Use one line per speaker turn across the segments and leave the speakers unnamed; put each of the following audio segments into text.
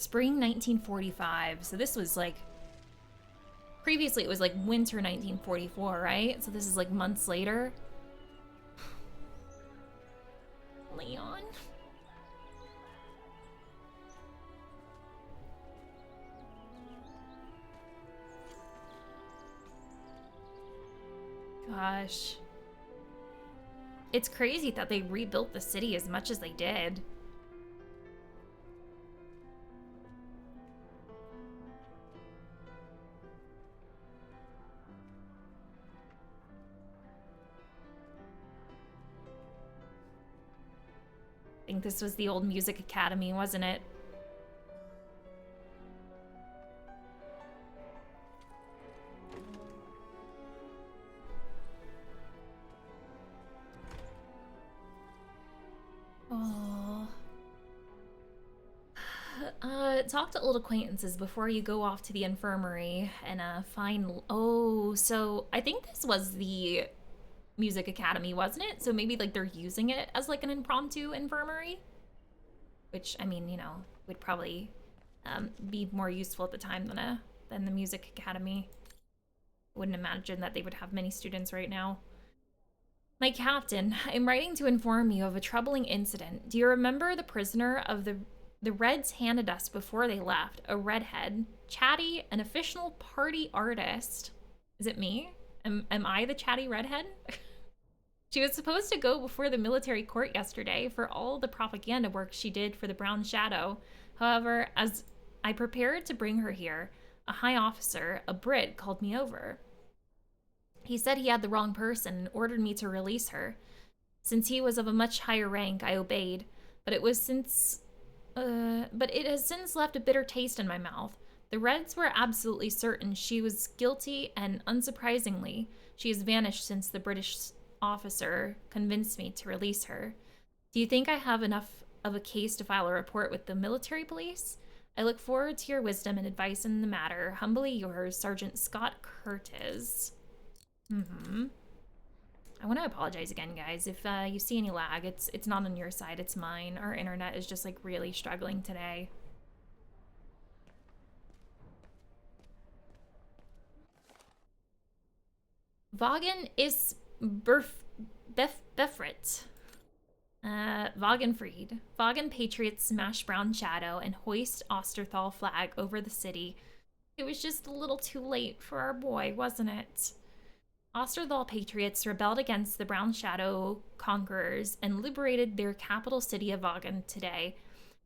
Spring 1945. So this was like, previously it was like winter 1944, right? So this is like months later. Leon. Gosh. It's crazy that they rebuilt the city as much as they did. I think this was the old music academy, wasn't it? Oh. Talk to old acquaintances before you go off to the infirmary and find. Oh, so I think this was the music academy, wasn't it? So maybe like they're using it as like an impromptu infirmary, which I mean, you know, would probably be more useful at the time than the music academy. Wouldn't imagine that they would have many students right now. My captain, I'm writing to inform you of a troubling incident. Do you remember the prisoner of the Reds handed us before they left? A redhead, chatty, an official party artist. Is it me? Am I the chatty redhead? She was supposed to go before the military court yesterday for all the propaganda work she did for the Brown Shadow. However, as I prepared to bring her here, a high officer, a Brit, called me over. He said he had the wrong person and ordered me to release her. Since he was of a much higher rank, I obeyed, but it has since left a bitter taste in my mouth. The Reds were absolutely certain she was guilty, and unsurprisingly, she has vanished since the British officer convinced me to release her. Do you think I have enough of a case to file a report with the military police? I look forward to your wisdom and advice in the matter. Humbly yours, Sergeant Scott Curtis. I want to apologize again, guys. If you see any lag, it's not on your side, it's mine. Our internet is just like really struggling today. Vaughan is Befrit. Vaughanfried. Vaughan patriots smash Brown Shadow and hoist Osterthal flag over the city. It was just a little too late for our boy, wasn't it? Osterthal patriots rebelled against the Brown Shadow conquerors and liberated their capital city of Vaughan today.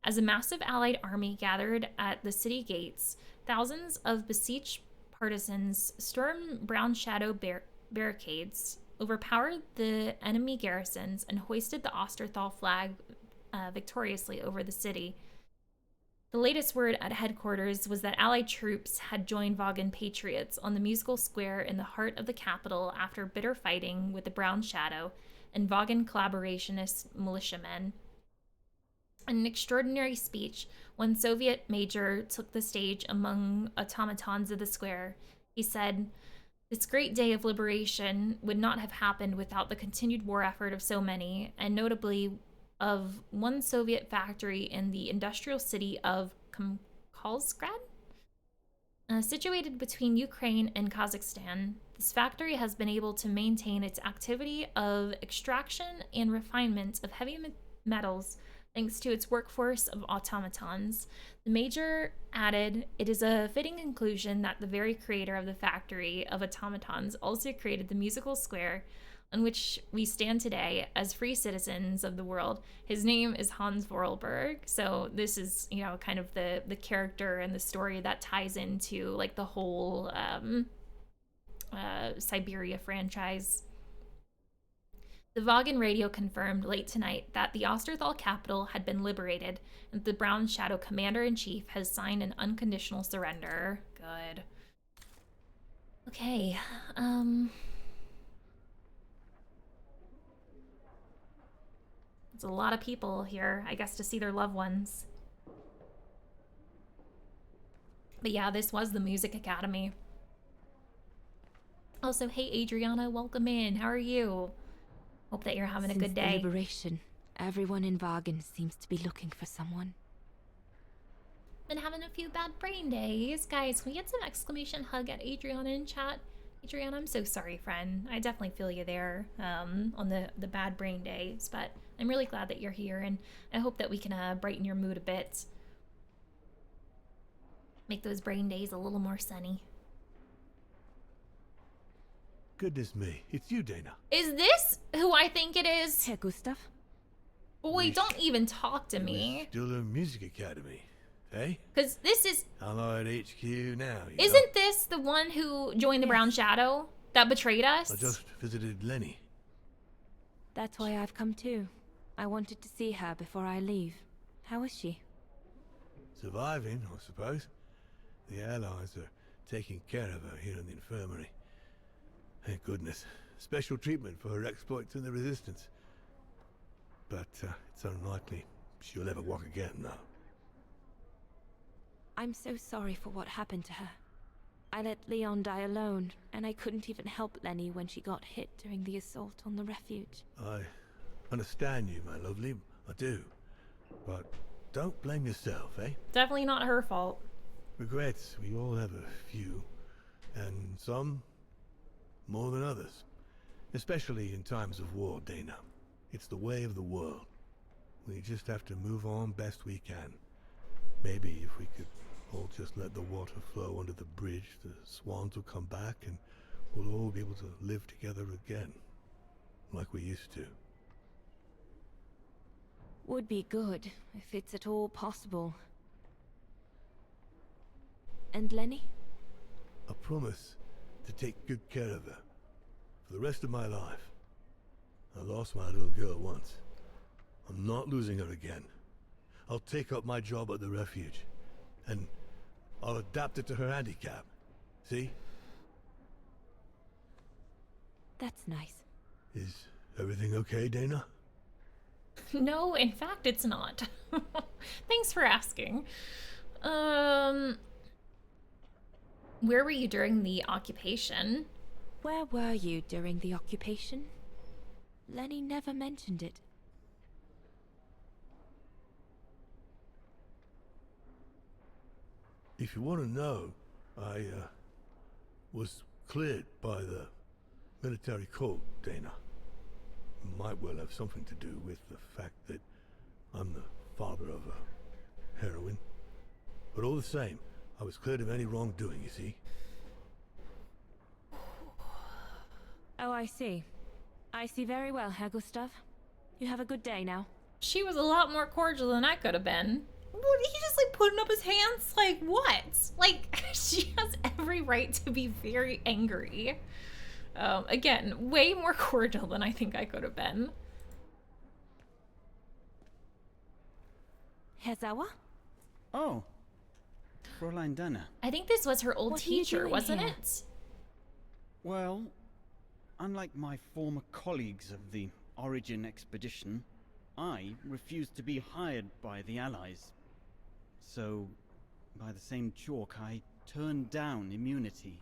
As a massive allied army gathered at the city gates, thousands of besieged partisans stormed Brown Shadow barricades, overpowered the enemy garrisons, and hoisted the Osterthal flag victoriously over the city. The latest word at headquarters was that Allied troops had joined Vaughan patriots on the musical square in the heart of the capital after bitter fighting with the Brown Shadow and Vaughan collaborationist militiamen. In an extraordinary speech, one Soviet major took the stage among automatons of the square. He said, "This great day of liberation would not have happened without the continued war effort of so many, and notably of one Soviet factory in the industrial city of Kalsgrad, situated between Ukraine and Kazakhstan. This factory has been able to maintain its activity of extraction and refinement of heavy metals thanks to its workforce of automatons." The major added, "It is a fitting conclusion that the very creator of the factory of automatons also created the musical square on which we stand today as free citizens of the world. His name is Hans Vorarlberg." So this is, you know, kind of the character and the story that ties into like the whole Siberia franchise. The Vaughan radio confirmed late tonight that the Osterthal capital had been liberated and the Brown Shadow commander-in-chief has signed an unconditional surrender. Good. Okay, it's a lot of people here, I guess, to see their loved ones. But yeah, this was the Music Academy. Also, hey Adriana, welcome in. How are you? Hope that you're having a good day.
Since the liberation, everyone in Vaughan seems to be looking for someone.
Been having a few bad brain days. Guys, can we get some exclamation hug at Adriana in chat? Adriana, I'm so sorry, friend. I definitely feel you there on the bad brain days, but I'm really glad that you're here, and I hope that we can brighten your mood a bit. Make those brain days a little more sunny.
Goodness me, it's you, Dana.
Is this who I think it is?
Herr Gustav?
Boy, don't even talk to me.
Still a music academy, eh?
Because this is...
I'm at HQ now,
Isn't this the one who joined the Brown Shadow that betrayed us?
I just visited Lenny.
That's why I've come too. I wanted to see her before I leave. How is she?
Surviving, I suppose. The Allies are taking care of her here in the infirmary. Thank goodness. Special treatment for her exploits in the Resistance. But it's unlikely she'll ever walk again now.
I'm so sorry for what happened to her. I let Leon die alone, and I couldn't even help Lenny when she got hit during the assault on the refuge.
I understand you, my lovely. I do. But don't blame yourself, eh?
Definitely not her fault.
Regrets, we all have a few. And some more than others. Especially in times of war, Dana. It's the way of the world. We just have to move on best we can. Maybe if we could all just let the water flow under the bridge, the swans will come back and we'll all be able to live together again. Like we used to.
Would be good, if it's at all possible. And Lenny?
I promise to take good care of her. For the rest of my life. I lost my little girl once. I'm not losing her again. I'll take up my job at the refuge. And I'll adapt it to her handicap. See?
That's nice.
Is everything okay, Dana?
No, in fact, it's not. Thanks for asking. Where were you during the occupation?
Where were you during the occupation? Lenny never mentioned it.
If you want to know, I was cleared by the military court, Dana. Might well have something to do with the fact that I'm the father of a heroine. But all the same, I was cleared of any wrongdoing, you see.
Oh, I see. I see very well, Herr Gustav. You have a good day now.
She was a lot more cordial than I could have been. What, he just like putting up his hands? Like what? Like she has every right to be very angry. Again, way more cordial than I think I could have been.
Herr Sauer?
Oh, Fräulein Dana.
I think this was her old
What are you
teacher,
doing
wasn't
here?
it?
Well, unlike my former colleagues of the Origin expedition, I refused to be hired by the Allies. So, by the same chalk, I turned down immunity.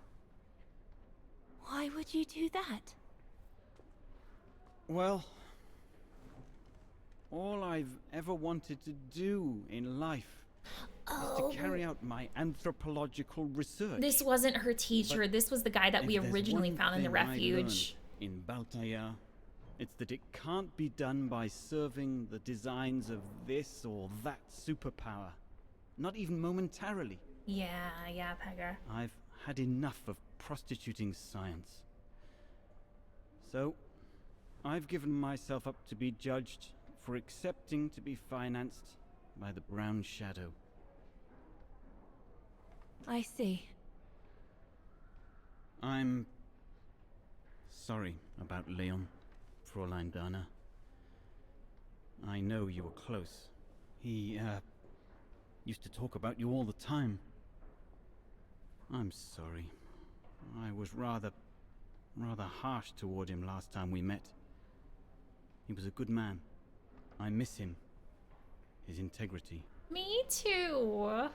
Why would you do that?
Well, all I've ever wanted to do in life is to carry out my anthropological research.
This wasn't her teacher.
But
this was the guy that
if
we
there's
originally
one
found in the
thing I
refuge.
learned in Baltaya, it's that it can't be done by serving the designs of this or that superpower. Not even momentarily.
Yeah, Pegger.
I've had enough of prostituting science. So, I've given myself up to be judged for accepting to be financed by the Brown Shadow.
I see.
I'm sorry about Leon, Fräulein Dana. I know you were close. He, used to talk about you all the time. I'm sorry. I was rather harsh toward him last time we met. He was a good man. I miss him. His integrity.
Me too.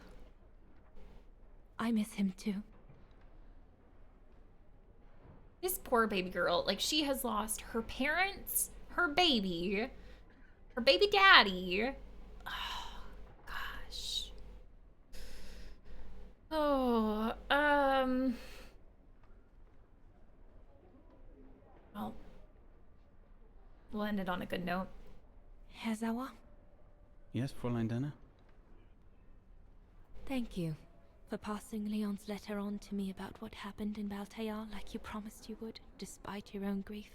I miss him too.
This poor baby girl, like she has lost her parents, her baby daddy. Oh, gosh. ended on a good note.
Herzawa,
Yes, Fräulein Dana?
thank you for passing Leon's letter on to me about what happened in Baltayar like you promised you would, despite your own grief.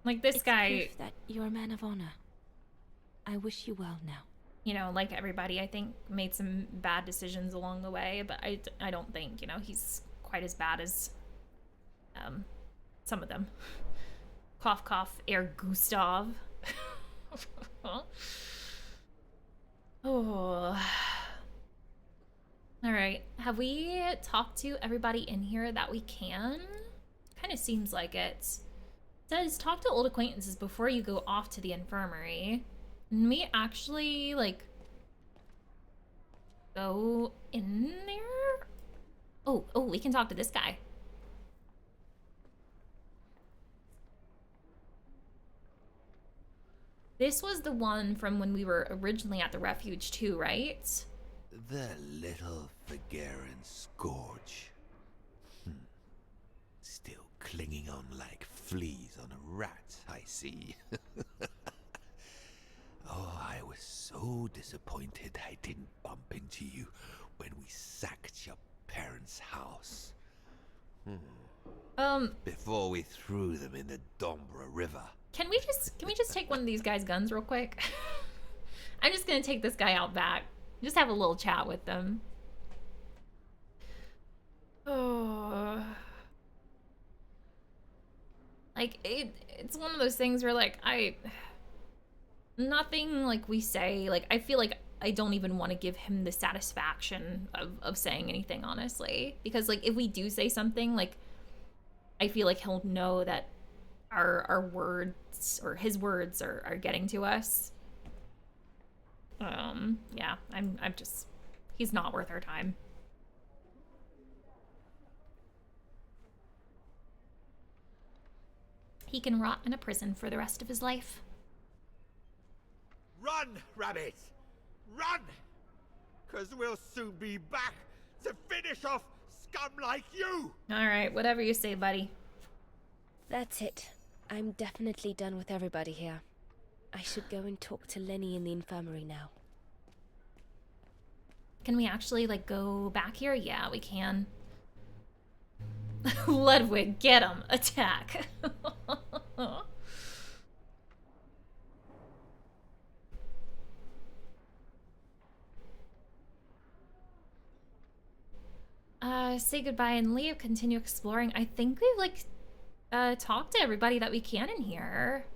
Like, this
It's
guy,
proof that you're a man of honor. I wish you well now.
you know, like everybody, I think, made some bad decisions along the way, but I don't think, you know, he's quite as bad as some of them. Cough, cough, Herr Gustav. Oh. Alright, have we talked to everybody in here that we can? Kind of seems like it. It says, talk to old acquaintances before you go off to the infirmary. Can we actually, like, go in there? Oh, we can talk to this guy. This was the one from when we were originally at the refuge too, right?
The little Vagaran scourge. Still clinging on like fleas on a rat, I see. Oh, I was so disappointed I didn't bump into you when we sacked your parents' house. Before we threw them in the Dombra River.
Can we just take one of these guys' guns real quick? I'm just gonna take this guy out back. Just have a little chat with them. Oh. Like, it's one of those things where, like, nothing, like, we say, like, I feel like I don't even want to give him the satisfaction of saying anything, honestly. Because, like, if we do say something, like, I feel like he'll know that our words, or his words, are getting to us. Yeah, I'm just, he's not worth our time. He can rot in a prison for the rest of his life.
Run, Rabbit! Run! 'Cause we'll soon be back to finish off scum like you!
Alright, whatever you say, buddy.
That's it. I'm definitely done with everybody here. I should go and talk to Lenny in the infirmary now.
Can we actually, like, go back here? Yeah, we can. Ludwig, get him! Attack! Say goodbye and leave. Continue exploring. I think we've, like, talked to everybody that we can in here.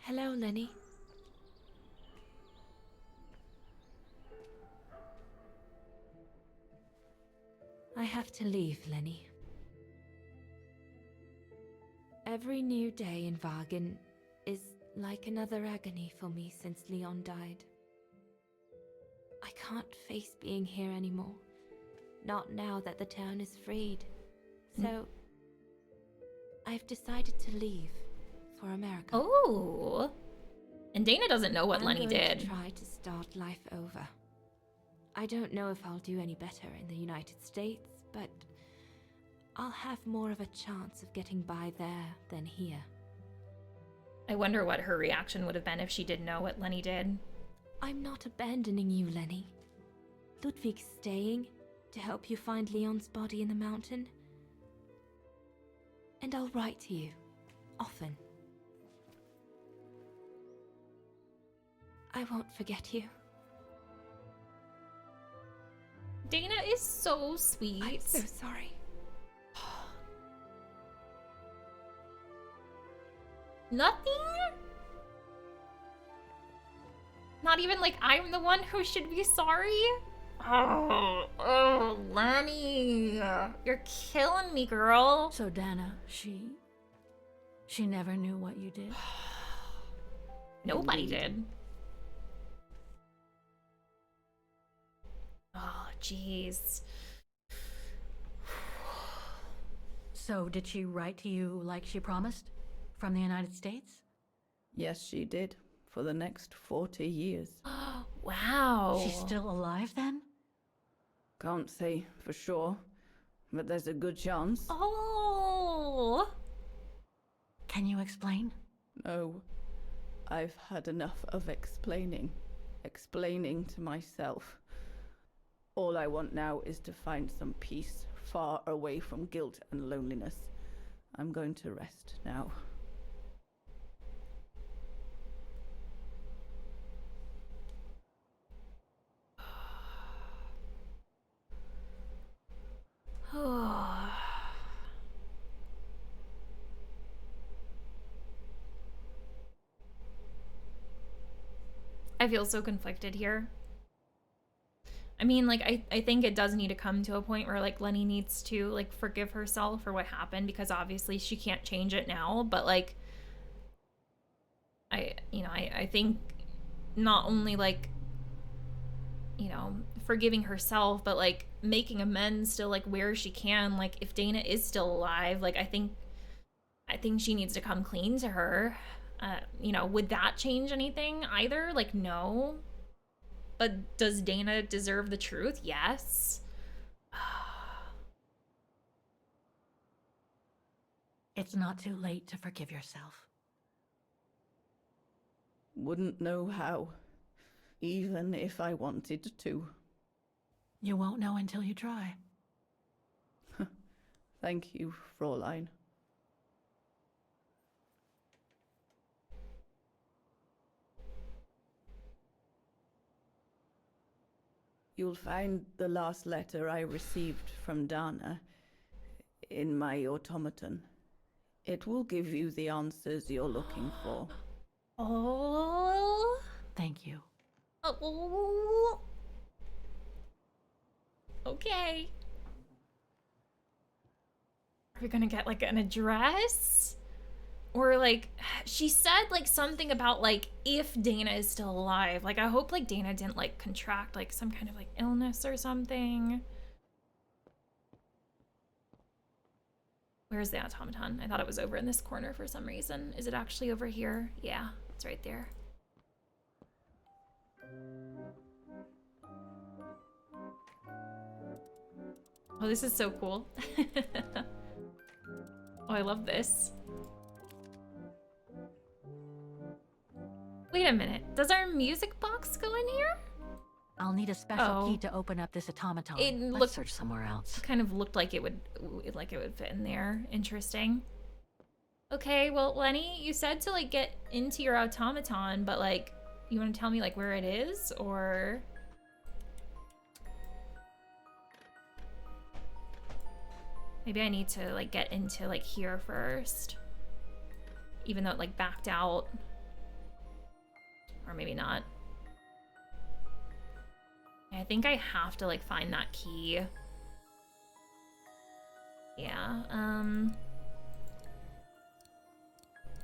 Hello, Lenny. I have to leave, Lenny. Every new day in Wagen is like another agony for me since Leon died. I can't face being here anymore. Not now that the town is freed. So, I've decided to leave for America.
Oh! And Dana doesn't know what Lenny
I'm going
did.
to try to start life over. I don't know if I'll do any better in the United States, but I'll have more of a chance of getting by there than here.
I wonder what her reaction would have been if she did know what Lenny did.
I'm not abandoning you, Lenny. Ludwig's staying to help you find Leon's body in the mountain. And I'll write to you, often. I won't forget you.
Dana is so sweet.
I'm so sorry.
Nothing? Not even like I'm the one who should be sorry? Oh, Lenny. You're killing me, girl.
So Dana, she never knew what you did?
Nobody did. Oh, jeez.
So, did she write to you like she promised? From the United States?
Yes, she did. For the next 40 years.
Wow.
She's still alive then?
Can't say for sure, but there's a good chance.
Oh.
Can you explain?
No, I've had enough of explaining. Explaining to myself. All I want now is to find some peace, far away from guilt and loneliness. I'm going to rest now.
I feel so conflicted here. I mean, like, I think it does need to come to a point where, like, Lenny needs to, like, forgive herself for what happened, because obviously she can't change it now, but, like, I think not only, like, you know, forgiving herself, but, like, making amends still, like, where she can. Like, if Dana is still alive, like, I think she needs to come clean to her. You know, would that change anything either? Like, no. But does Dana deserve the truth? Yes.
It's not too late to forgive yourself.
Wouldn't know how, even if I wanted to.
You won't know until you try.
Thank you, Fräulein. You'll find the last letter I received from Dana in my automaton. It will give you the answers you're looking for.
Oh.
Thank you.
Oh. Okay. Are we gonna get, like, an address? Or, like, she said, like, something about, like, if Dana is still alive. Like, I hope, like, Dana didn't, like, contract, like, some kind of, like, illness or something. Where's the automaton? I thought it was over in this corner for some reason. Is it actually over here? Yeah, it's right there. Oh, this is so cool. Oh, I love this. Wait a minute. Does our music box go in here?
I'll need a special key to open up this automaton. Let's search somewhere else.
Kind of looked like it would fit in there. Interesting. Okay, well, Lenny, you said to, like, get into your automaton, but, like, you want to tell me, like, where it is, or? Maybe I need to, like, get into, like, here first. Even though it, like, backed out. Or maybe not. I think I have to, like, find that key. Yeah,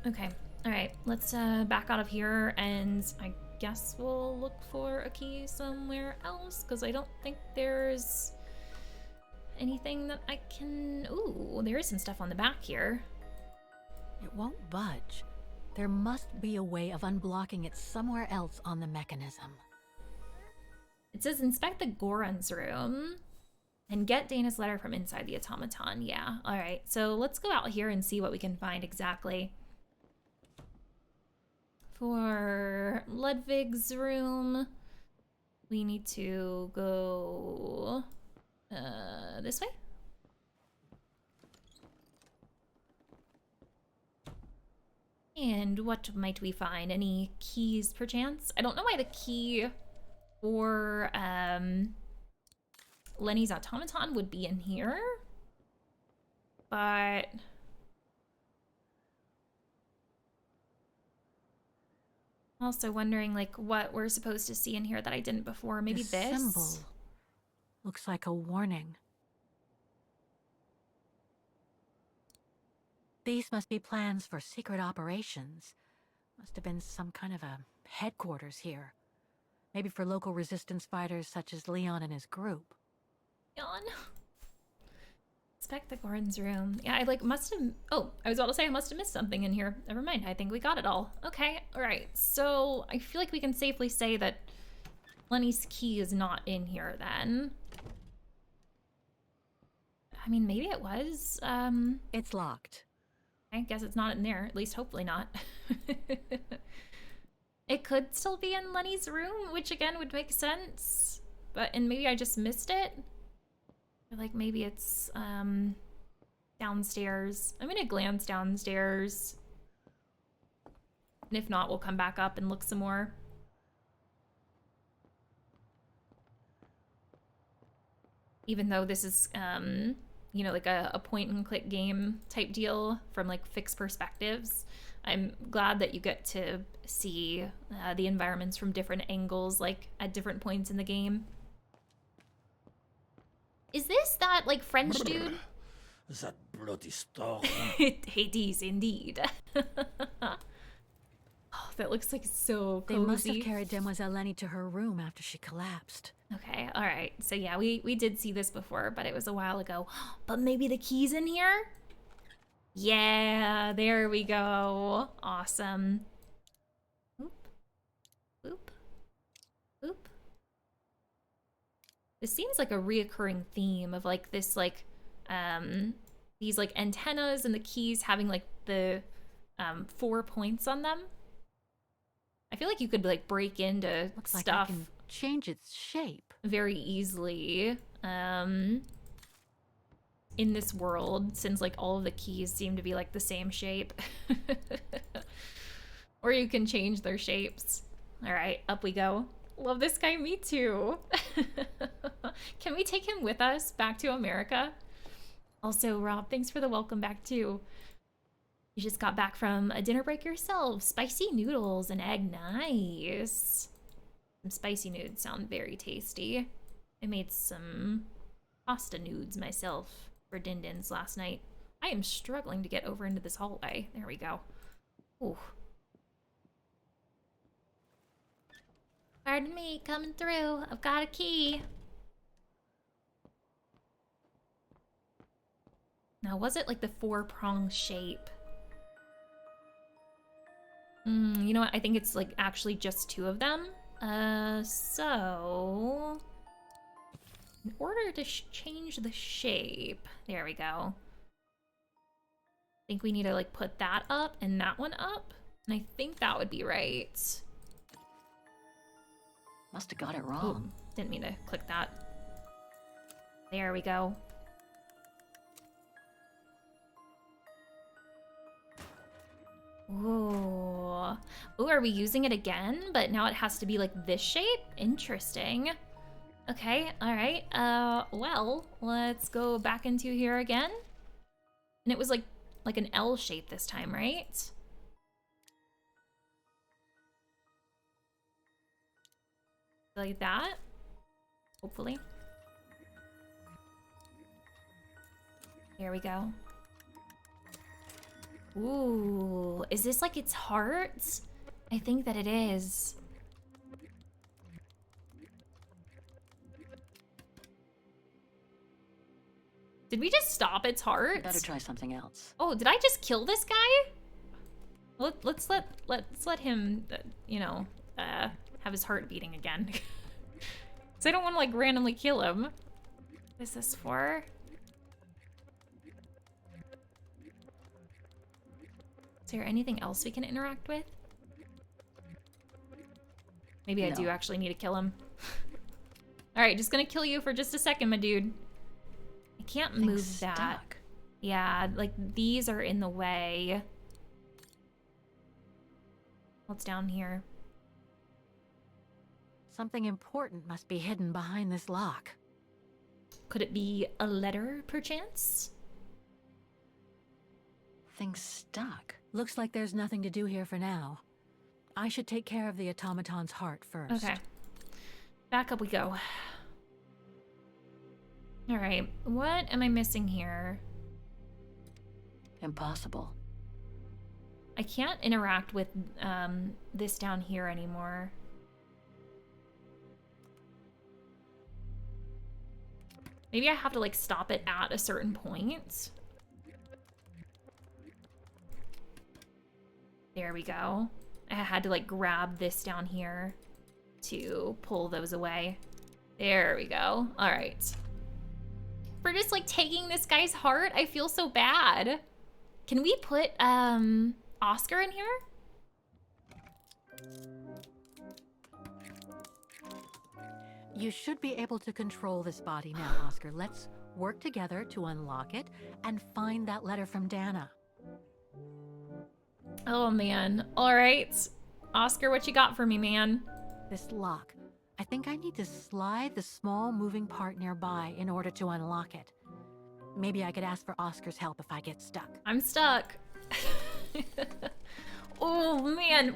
okay, alright, let's back out of here, and I guess we'll look for a key somewhere else, because I don't think there's anything that I can... Ooh, there is some stuff on the back here.
It won't budge. There must be a way of unblocking it somewhere else on the mechanism.
It says inspect the Goron's room and get Dana's letter from inside the automaton. Yeah, all right. So let's go out here and see what we can find exactly. For Ludwig's room, we need to go this way. And what might we find? Any keys, perchance? I don't know why the key for Lenny's automaton would be in here, but also wondering, like, what we're supposed to see in here that I didn't before. Maybe this
symbol looks like a warning. These must be plans for secret operations. Must have been some kind of a headquarters here. Maybe for local resistance fighters such as Leon and his group.
Leon. Inspect the Gordon's room. Yeah, I like must have. Oh, I was about to say I must have missed something in here. Never mind. I think we got it all. Okay. All right. So I feel like we can safely say that Lenny's key is not in here then. I mean, maybe it was.
It's locked.
I guess it's not in there. At least hopefully not. It could still be in Lenny's room, which again would make sense. And maybe I just missed it. Or like maybe it's downstairs. I'm gonna glance downstairs. And if not, we'll come back up and look some more. Even though this is you know, like a point and click game type deal from like fixed perspectives, I'm glad that you get to see the environments from different angles, like at different points in the game. Is this that like French dude?
That bloody storm.
Hades, indeed. Oh, that looks like so cozy.
They must have carried Demoiselle Lenny to her room after she collapsed.
Okay, all right. So yeah, we did see this before, but it was a while ago. But maybe the key's in here? Yeah, there we go. Awesome. Oop. Oop. Oop. This seems like a reoccurring theme of like this like these like antennas and the keys having like the 4 points on them. I feel like you could like break into
Looks like
stuff
I can change its shape.
very easily in this world, since like all of the keys seem to be like the same shape. Or you can change their shapes. All right, up we go. Love this guy, me too. Can we take him with us back to America? Also, Rob, thanks for the welcome back too. You just got back from a dinner break yourself. Spicy noodles and egg, nice. Some spicy nudes sound very tasty. I made some pasta nudes myself for Din-Din's last night. I am struggling to get over into this hallway. There we go. Ooh. Pardon me, coming through. I've got a key. Now, was it like the 4-prong shape? You know what? I think it's like actually just 2 of them. So in order to change the shape, there we go. I think we need to like put that up and that one up. And I think that would be right.
Must have got it
Ooh,
wrong.
didn't mean to click that. There we go. Ooh. Ooh, are we using it again? But now it has to be like this shape? Interesting. Okay, all right. Well, let's go back into here again. And it was like an L shape this time, right? Like that, hopefully. Here we go. Ooh, is this like its heart? I think that it is. Did we just stop its heart?
Better try something else.
Oh, did I just kill this guy? Let's let him, you know, have his heart beating again. So I don't want to like randomly kill him. What is this for? Is there anything else we can interact with? Maybe I do actually need to kill him. All right, just gonna kill you for just a second, my dude. I can't move that.
Stuck.
Yeah, like these are in the way. What's down here?
Something important must be hidden behind this lock.
Could it be a letter, perchance?
Things stuck. Looks like there's nothing to do here for now. I should take care of the automaton's heart first.
Okay. Back up we go. All right, what am I missing here?
Impossible.
I can't interact with this down here anymore. Maybe I have to like stop it at a certain point. There we go. I had to like grab this down here to pull those away. There we go. All right. For just like taking this guy's heart, I feel so bad. Can we put Oscar in here?
You should be able to control this body now, Oscar. Let's work together to unlock it and find that letter from Dana.
Oh man. All right. Oscar, what you got for me, man?
This lock. I think I need to slide the small moving part nearby in order to unlock it. Maybe I could ask for Oscar's help if I get stuck.
I'm stuck. Oh man,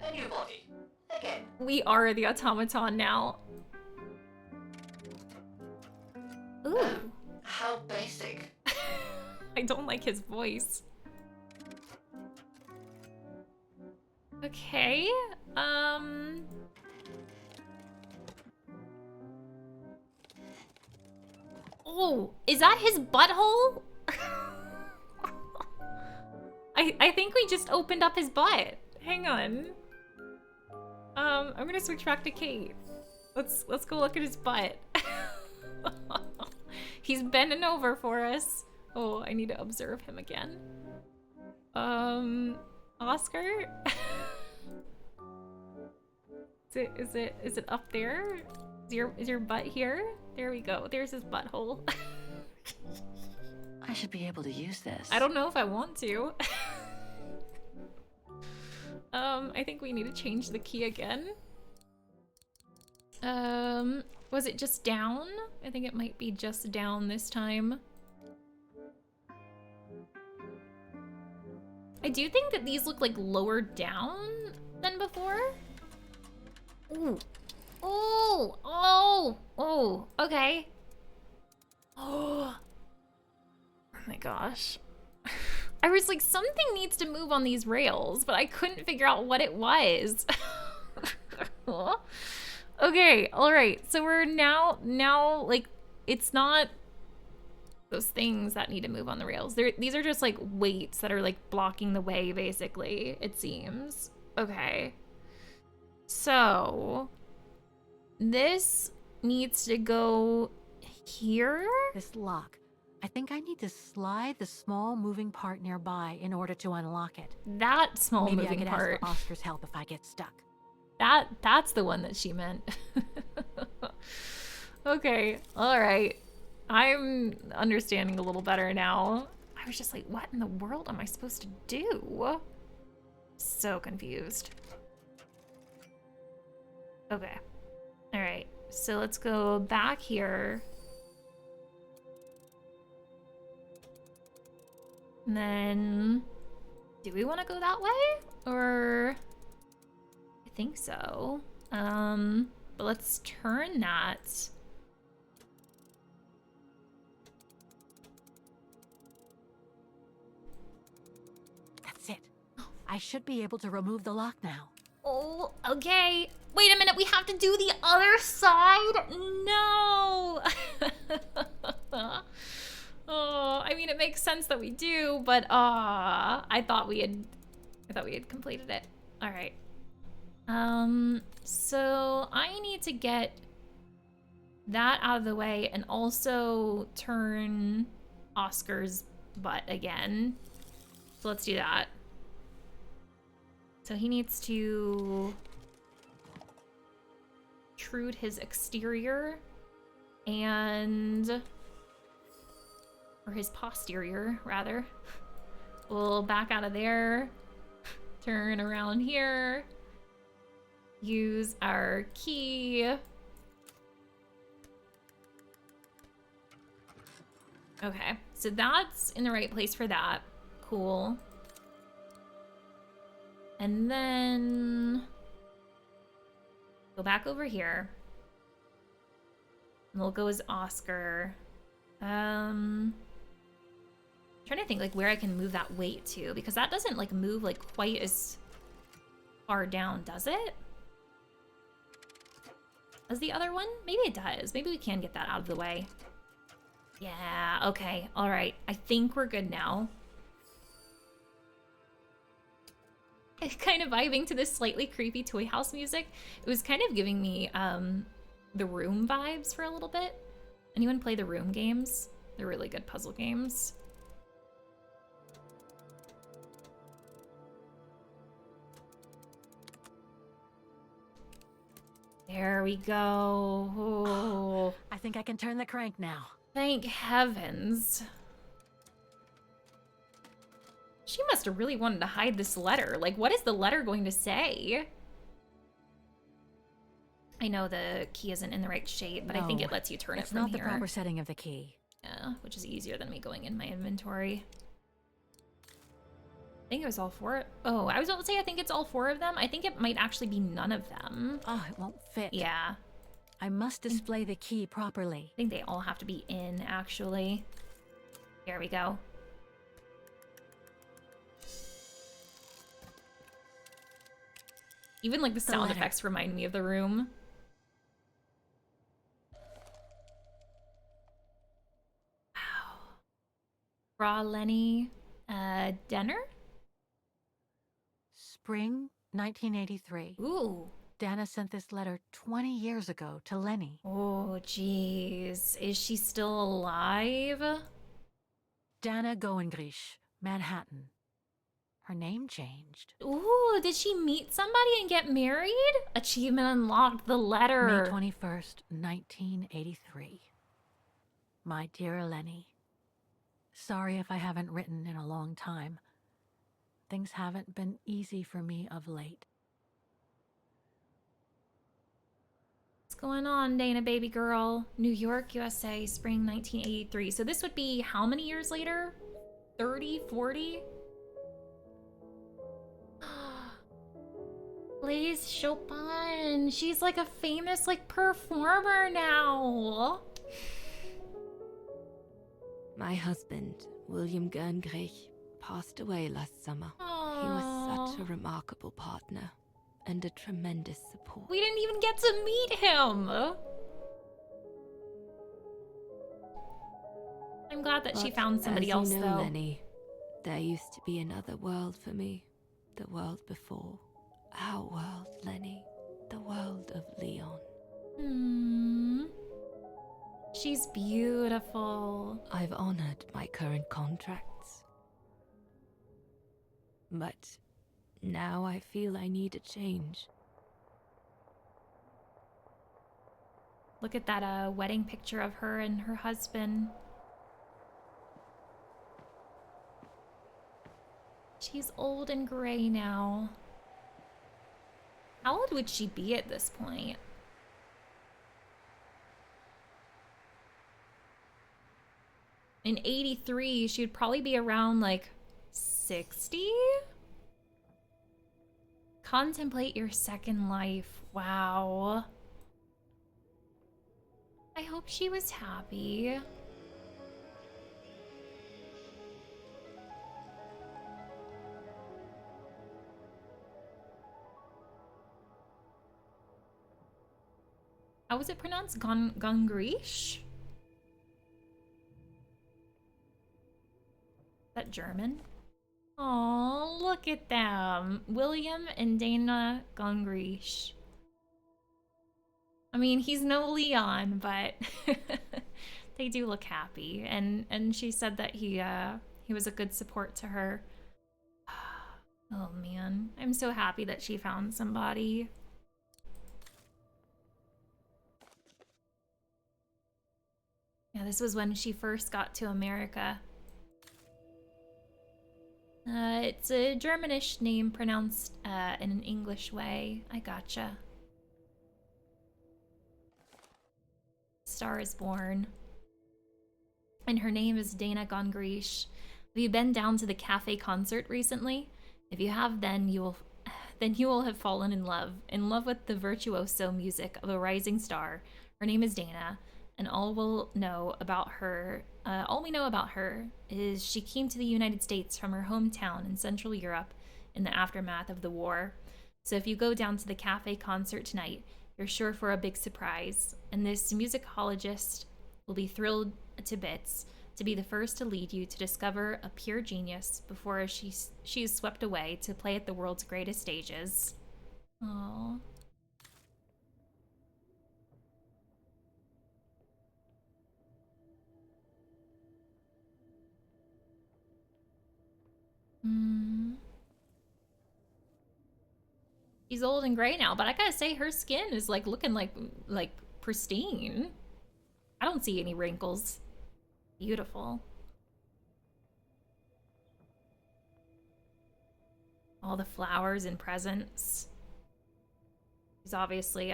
A new body. Again.
we are the automaton now. Ooh.
How basic.
I don't like his voice. Okay. Oh, is that his butthole? I think we just opened up his butt. Hang on. I'm gonna switch back to Kate. Let's go look at his butt. He's bending over for us. Oh, I need to observe him again. Oscar? Is it up there? Is your butt here? There we go. There's his butthole.
I should be able to use this.
I don't know if I want to. I think we need to change the key again. Was it just down? I think it might be just down this time. I do think that these look like lower down than before. Ooh. Oh, oh, oh, okay. Oh my gosh. I was like, something needs to move on these rails, but I couldn't figure out what it was. Okay, all right. So we're now like, it's not those things that need to move on the rails. These are just like weights that are like blocking the way, basically, it seems. Okay. So this needs to go here.
This lock. I think I need to slide the small moving part nearby in order to unlock it.
That small
Maybe
moving
I could
part.
ask for Oscar's help if I get stuck.
That's the one that she meant. Okay, all right. I'm understanding a little better now. I was just like, what in the world am I supposed to do? So confused. Okay. All right. So let's go back here. And then, do we want to go that way? Or, I think so. But let's turn that.
That's it. I should be able to remove the lock now.
Oh, okay. Wait a minute, we have to do the other side? No! Oh, I mean, it makes sense that we do, but I thought we had completed it. All right. So I need to get that out of the way and also turn Oscar's butt again. So let's do that. So he needs to extrude his exterior and, or his posterior rather. We'll back out of there, turn around here, use our key. Okay, so that's in the right place for that. Cool. And then go back over here. And we'll go as Oscar. Trying to think like where I can move that weight to, because that doesn't like move like quite as far down, does it? As the other one? Maybe it does. Maybe we can get that out of the way. Yeah, okay, alright. I think we're good now. Kind of vibing to this slightly creepy toy house music. It was kind of giving me the Room vibes for a little bit. Anyone play the Room games? They're really good puzzle games. There we go. Oh.
I think I can turn the crank now.
Thank heavens. She must have really wanted to hide this letter. Like, what is the letter going to say? I know the key isn't in the right shape, but I think it lets you turn it from here.
It's not the proper setting of the key.
Yeah, which is easier than me going in my inventory. I think it was all four. Oh, I was about to say I think it's all four of them. I think it might actually be none of them.
Oh, it won't fit.
Yeah.
I must display the key properly.
I think they all have to be in, actually. Here we go. Even like the sound effects remind me of The Room. Wow. Raw Lenny Denner?
Spring 1983.
Ooh.
Dana sent this letter 20 years ago to Lenny.
Oh, jeez. Is she still alive?
Dana Goengrish, Manhattan. Her name changed.
Ooh, did she meet somebody and get married? Achievement unlocked, the letter.
May 21st, 1983. My dear Lenny, sorry if I haven't written in a long time. Things haven't been easy for me of late.
What's going on, Dana baby girl? New York, USA, spring 1983. So this would be how many years later? 30, 40? Blaise Chopin. She's like a famous like performer now.
My husband, William Gerngrich, passed away last summer.
Aww.
He was such a remarkable partner and a tremendous support.
We didn't even get to meet him. I'm glad that she found somebody else,
you know,
though.
Lenny, there used to be another world for me. The world before. Our world, Lenny. The world of Leon.
Hmm. She's beautiful.
I've honored my current contracts. But now I feel I need a change.
Look at that wedding picture of her and her husband. She's old and gray now. How old would she be at this point? In 83, she would probably be around like 60? Contemplate your second life. Wow. I hope she was happy. How was it pronounced? Gongrish? Is that German? Oh, look at them. William and Dana Gongrish. I mean, he's no Leon, but they do look happy. And she said that he was a good support to her. Oh man, I'm so happy that she found somebody. Yeah, this was when she first got to America. It's a Germanish name pronounced in an English way. I gotcha. Star is born. And her name is Dana Gongrish. Have you been down to the cafe concert recently? If you have, then you will have fallen in love with the virtuoso music of a rising star. Her name is Dana, and all we know about her is she came to the United States from her hometown in Central Europe in the aftermath of the war. So if you go down to the cafe concert tonight, you're sure for a big surprise, and this musicologist will be thrilled to bits to be the first to lead you to discover a pure genius before she is swept away to play at the world's greatest stages. Aww. She's old and gray now, but I gotta say her skin is like looking like pristine. I don't see any wrinkles. Beautiful. All the flowers and presents. She's obviously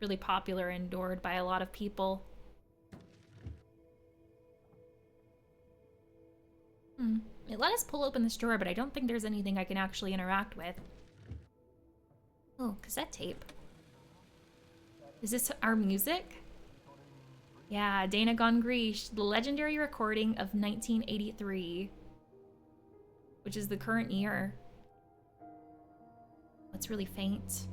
really popular and adored by a lot of people. It let us pull open this drawer, but I don't think there's anything I can actually interact with. Oh, cassette tape. Is this our music? Yeah, Dana Gone Grish, the legendary recording of 1983, which is the current year. It's really faint.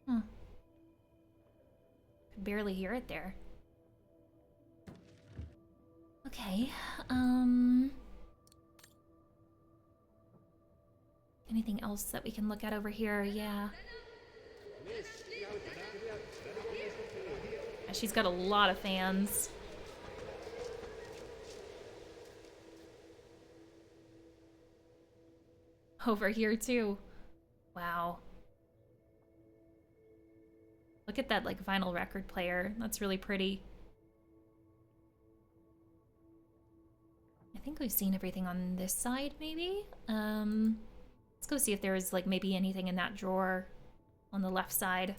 Huh. Could barely hear it there. Okay, anything else that we can look at over here? Yeah. She's got a lot of fans. Over here too. Wow. Look at that like vinyl record player. That's really pretty. I think we've seen everything on this side, maybe? Let's go see if there is like maybe anything in that drawer on the left side.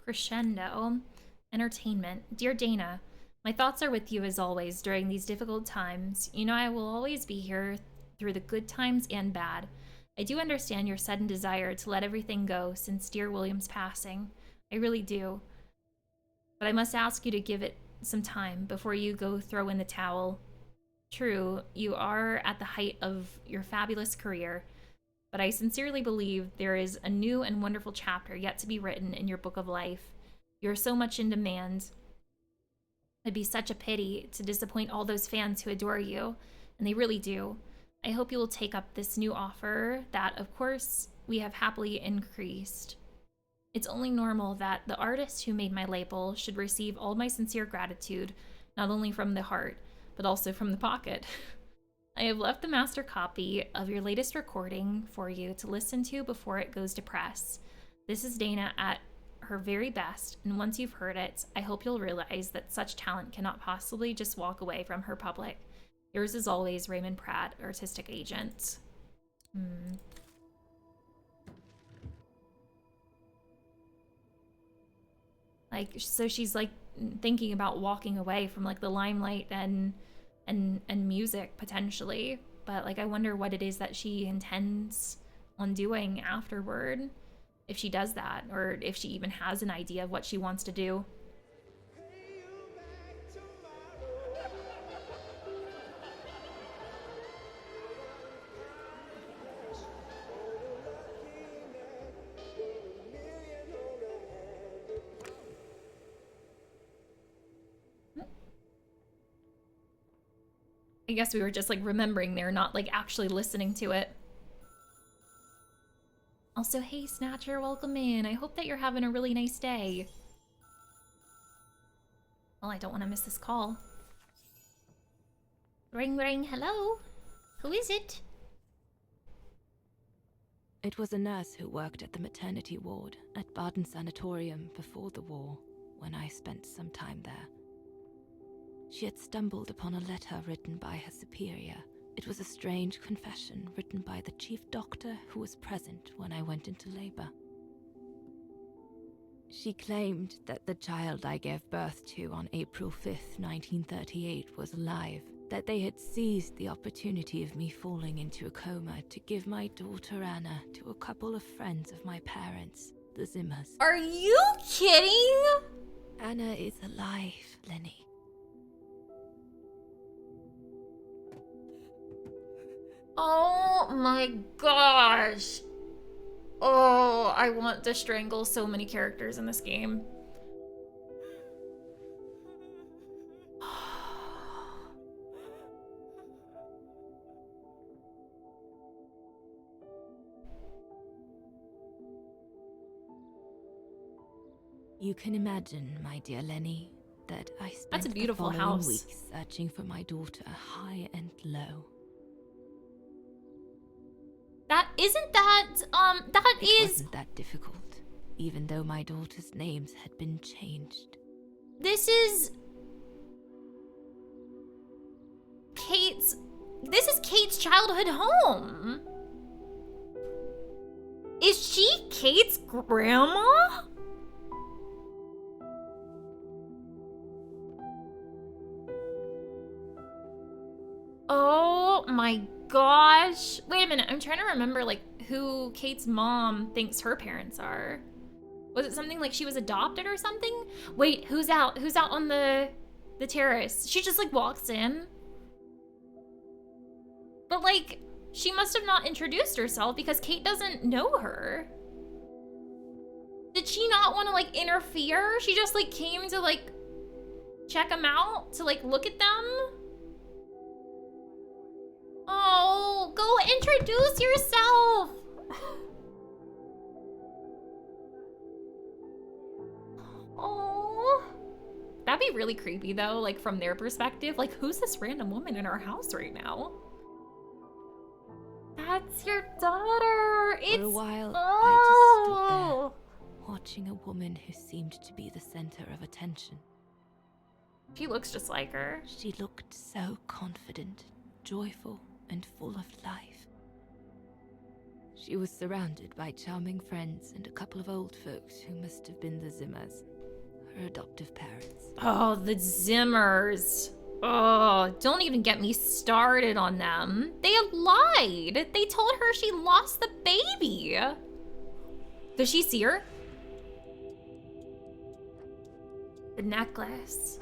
Crescendo. Entertainment. Dear Dana, my thoughts are with you as always during these difficult times. You know I will always be here through the good times and bad. I do understand your sudden desire to let everything go since dear William's passing. I really do. But I must ask you to give it some time before you go throw in the towel. True, you are at the height of your fabulous career, but I sincerely believe there is a new and wonderful chapter yet to be written in your book of life. You are so much in demand. It'd be such a pity to disappoint all those fans who adore you, and they really do. I hope you will take up this new offer that, of course, we have happily increased. It's only normal that the artist who made my label should receive all my sincere gratitude, not only from the heart, but also from the pocket. I have left the master copy of your latest recording for you to listen to before it goes to press. This is Dana at her very best, and once you've heard it, I hope you'll realize that such talent cannot possibly just walk away from her public. Yours as always, Raymond Pratt, Artistic Agent. Like, so she's like thinking about walking away from like the limelight and music potentially, but like I wonder what it is that she intends on doing afterward, if she does that, or if she even has an idea of what she wants to do. I guess we were just like remembering there, not like actually listening to it. Also, hey Snatcher, welcome in. I hope that you're having a really nice day. Well, I don't want to miss this call. Ring ring, hello? Who is it?
It was a nurse who worked at the maternity ward at Baden Sanatorium before the war, when I spent some time there. She had stumbled upon a letter written by her superior. It was a strange confession written by the chief doctor who was present when I went into labor. She claimed that the child I gave birth to on April 5th, 1938 was alive, that they had seized the opportunity of me falling into a coma to give my daughter Anna to a couple of friends of my parents, the Zimmers.
Are you kidding?
Anna is alive, Lenny.
Oh my gosh. Oh, I want to strangle so many characters in this game.
You can imagine, my dear Lenny, that I spent
That's a beautiful
the following
house.
weeks searching for my daughter high and low.
It
wasn't that difficult, even though my daughter's names had been changed.
This is Kate's childhood home. Is she Kate's grandma? Oh my gosh. Wait a minute, I'm trying to remember like who Kate's mom thinks her parents are. Was it something like she was adopted or something? Wait, who's out? Who's out on the terrace? She just like walks in. But like, she must have not introduced herself because Kate doesn't know her. Did she not want to like interfere? She just like came to like check them out, to like look at them. Oh, go introduce yourself. Oh, that'd be really creepy though, like from their perspective. Like, who's this random woman in our house right now? That's your daughter.
For a while, I just stood there, watching a woman who seemed to be the center of attention.
She looks just like her.
She looked so confident, joyful, and full of life. She was surrounded by charming friends and a couple of old folks who must have been the Zimmers, her adoptive parents.
Oh, the Zimmers. Oh, don't even get me started on them. They lied. They told her she lost the baby. Does she see her? The necklace.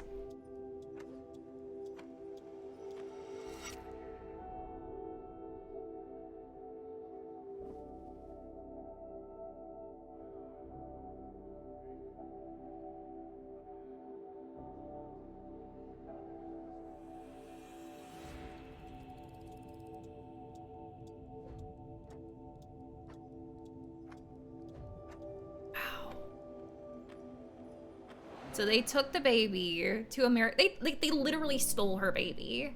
So they took the baby to America. They literally stole her baby.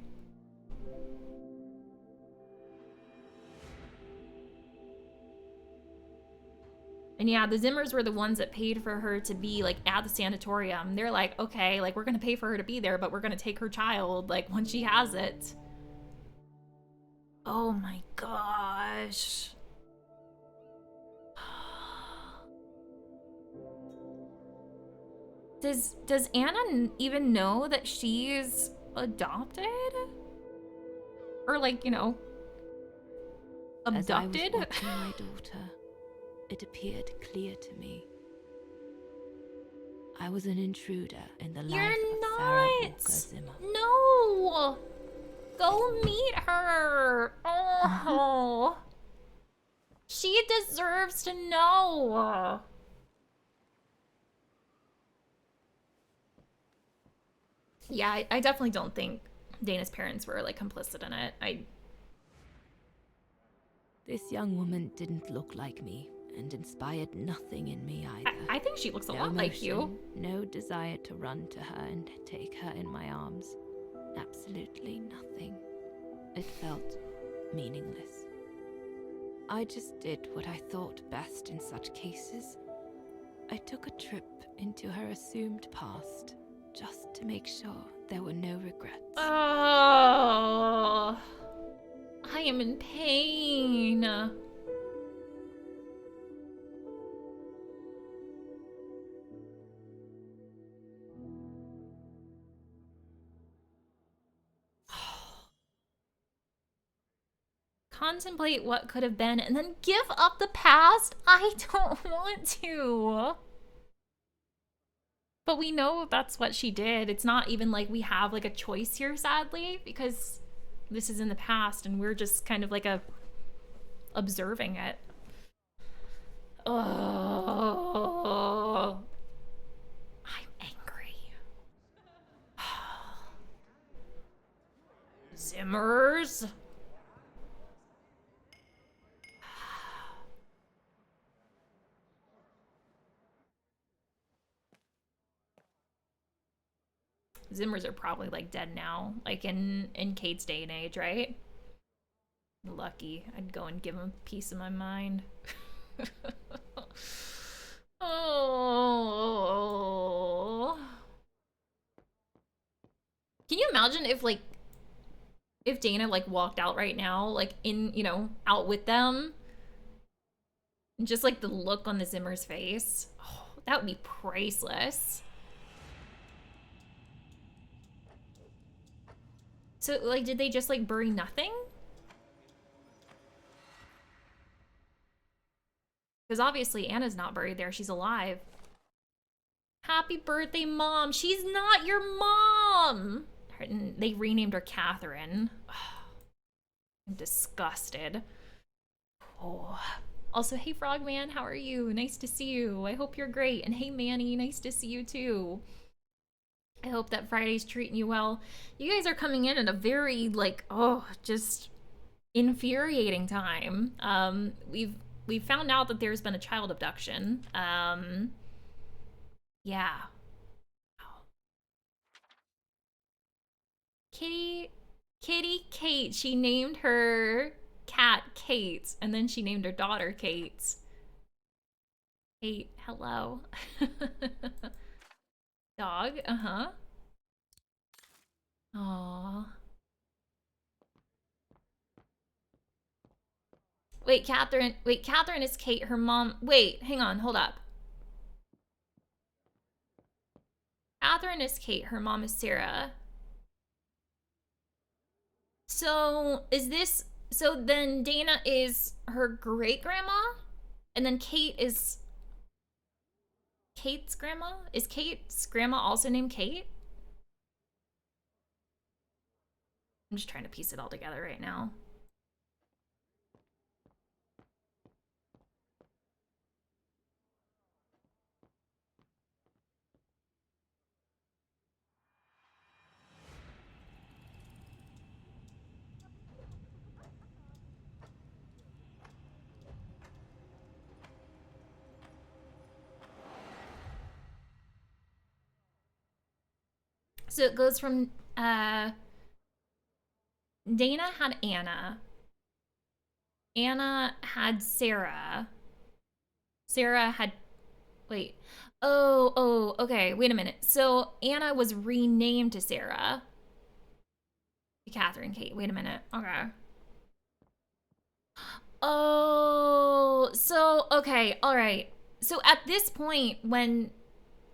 And yeah, the Zimmers were the ones that paid for her to be like at the sanatorium. They're like, okay, like we're gonna pay for her to be there, but we're gonna take her child like when she has it. Oh my gosh. Does Anna even know that she's adopted? Or like, you know, abducted?
As I was watching my daughter, it appeared clear to me. I was an intruder in the life of Sarah Walker Zimmer.
No! Go meet her! Oh! She deserves to know! Yeah, I definitely don't think Dana's parents were like complicit in it.
This young woman didn't look like me and inspired nothing in me either.
I think she looks a
No
lot like you.
emotion, no desire to run to her and take her in my arms. Absolutely nothing. It felt meaningless. I just did what I thought best in such cases. I took a trip into her assumed past, just to make sure there were no regrets.
Oh, I am in pain. Contemplate what could have been and then give up the past? I don't want to. But we know that's what she did. It's not even like we have like a choice here, sadly, because this is in the past and we're just kind of like observing it. Oh, I'm angry. Zimmers. Zimmers are probably like dead now, like in Kate's day and age, right? Lucky. I'd go and give him a piece of my mind. Oh. Can you imagine if like if Dana like walked out right now, like in, you know, out with them? And just like the look on the Zimmer's face. Oh, that would be priceless. So like did they just like bury nothing? Because obviously Anna's not buried there, she's alive. Happy birthday, Mom. She's not your mom. They renamed her Catherine. I'm disgusted. Oh. Also, hey Frogman, how are you? Nice to see you. I hope you're great. And hey Manny, nice to see you too. I hope that Friday's treating you well. You guys are coming in at a very like, oh, just infuriating time. We've found out that there's been a child abduction. Yeah. Kitty Kate. She named her cat Kate, and then she named her daughter Kate. Kate, hello. Dog, uh-huh. Aww. Wait, Catherine is Kate, her mom. Wait, hang on, hold up. Catherine is Kate, her mom is Sarah. So then Dana is her great grandma, and then Kate is Kate's grandma? Is Kate's grandma also named Kate? I'm just trying to piece it all together right now. So it goes from Dana had Anna. Anna had Sarah. Sarah had wait. Oh, okay. Wait a minute. So Anna was renamed to Sarah. Catherine Kate. Wait a minute. Okay. Oh, so okay, all right. So at this point when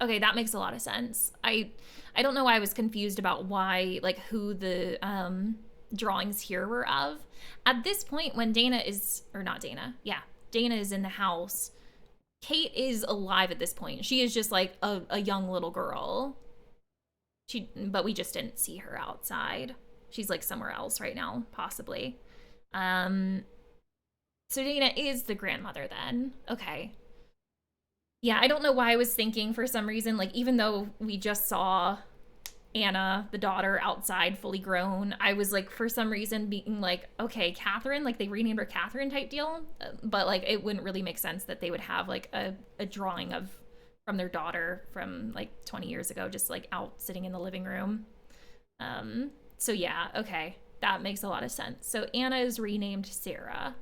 okay, that makes a lot of sense. I don't know why I was confused about why like who the drawings here were of. At this point when Dana is or not Dana. Yeah. Dana is in the house. Kate is alive at this point. She is just like a young little girl. But we just didn't see her outside. She's like somewhere else right now, possibly. So Dana is the grandmother then. Okay. Yeah, I don't know why I was thinking for some reason, like even though we just saw Anna, the daughter, outside fully grown, I was like for some reason being like, okay, Catherine, like they renamed her Catherine type deal. But like it wouldn't really make sense that they would have like a drawing of from their daughter from like 20 years ago, just like out sitting in the living room. So yeah, okay. That makes a lot of sense. So Anna is renamed Sarah.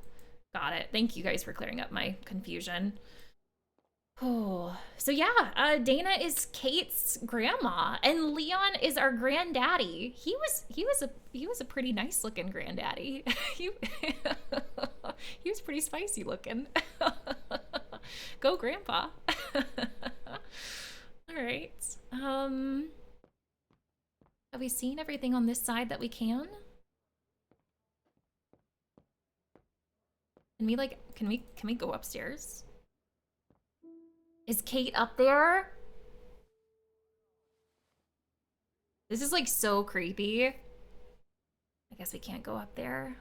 Got it. Thank you guys for clearing up my confusion. Oh, so yeah, Dana is Kate's grandma, and Leon is our granddaddy. He was a pretty nice looking granddaddy. he was pretty spicy looking. Go, grandpa. All right. Have we seen everything on this side that we can? Can we go upstairs? Is Kate up there? This is like so creepy. I guess we can't go up there.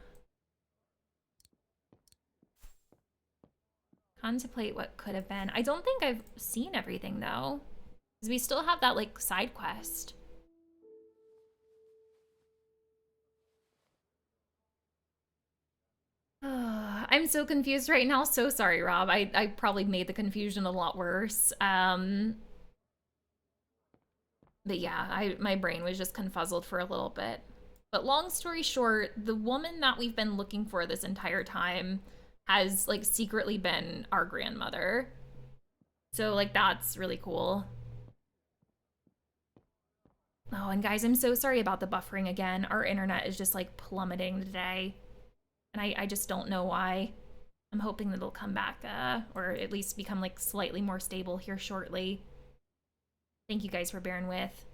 Contemplate what could have been. I don't think I've seen everything though. Because we still have that like side quest. I'm so confused right now. So sorry, Rob. I probably made the confusion a lot worse. But yeah, my brain was just confuzzled for a little bit. But long story short, the woman that we've been looking for this entire time has like secretly been our grandmother. So like that's really cool. Oh, and guys, I'm so sorry about the buffering again. Our internet is just like plummeting today. And I just don't know why. I'm hoping that it'll come back or at least become like slightly more stable here shortly. Thank you guys for bearing with.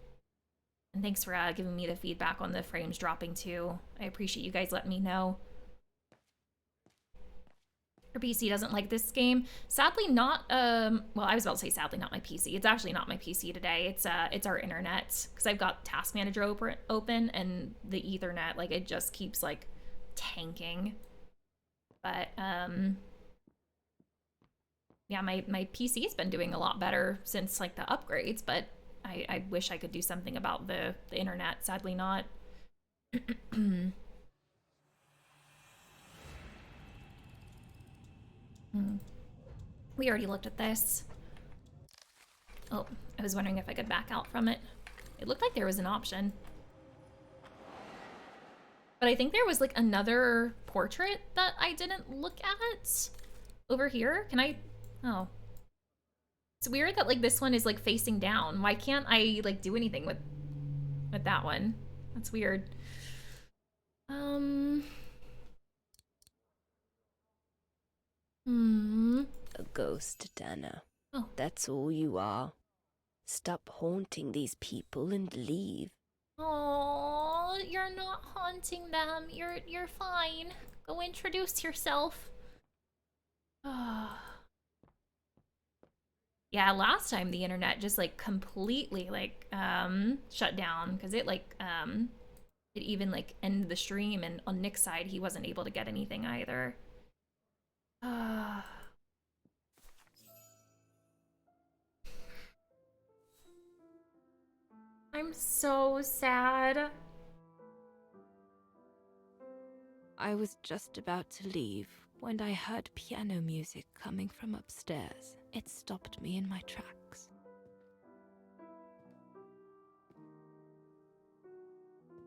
And thanks for giving me the feedback on the frames dropping too. I appreciate you guys letting me know. Your PC doesn't like this game. Sadly not, well, I was about to say sadly not my PC. It's actually not my PC today. It's our internet. Because I've got Task Manager open and the Ethernet, like it just keeps like tanking. But, yeah, my PC's been doing a lot better since like the upgrades, but I wish I could do something about the internet. Sadly not. We already looked at this. Oh, I was wondering if I could back out from it. It looked like there was an option. But I think there was like another portrait that I didn't look at over here. Can I? Oh. It's weird that like this one is like facing down. Why can't I like do anything with that one? That's weird.
A ghost, Dana.
Oh.
That's all you are. Stop haunting these people and leave.
Oh, you're not haunting them. You're fine. Go introduce yourself. Yeah, last time the internet just like completely like shut down because it like it even like ended the stream, and on Nick's side he wasn't able to get anything either. I'm so sad.
I was just about to leave when I heard piano music coming from upstairs. It stopped me in my tracks.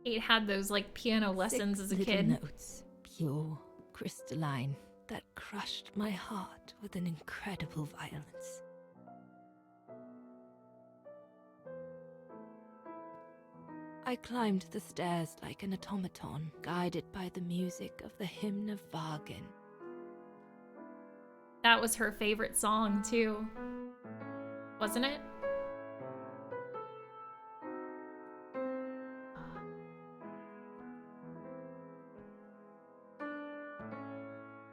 Kate had those like piano lessons as a
Little
kid.
Notes, pure, crystalline, that crushed my heart with an incredible violence. I climbed the stairs like an automaton, guided by the music of the hymn of Vargan.
That was her favorite song too, wasn't it?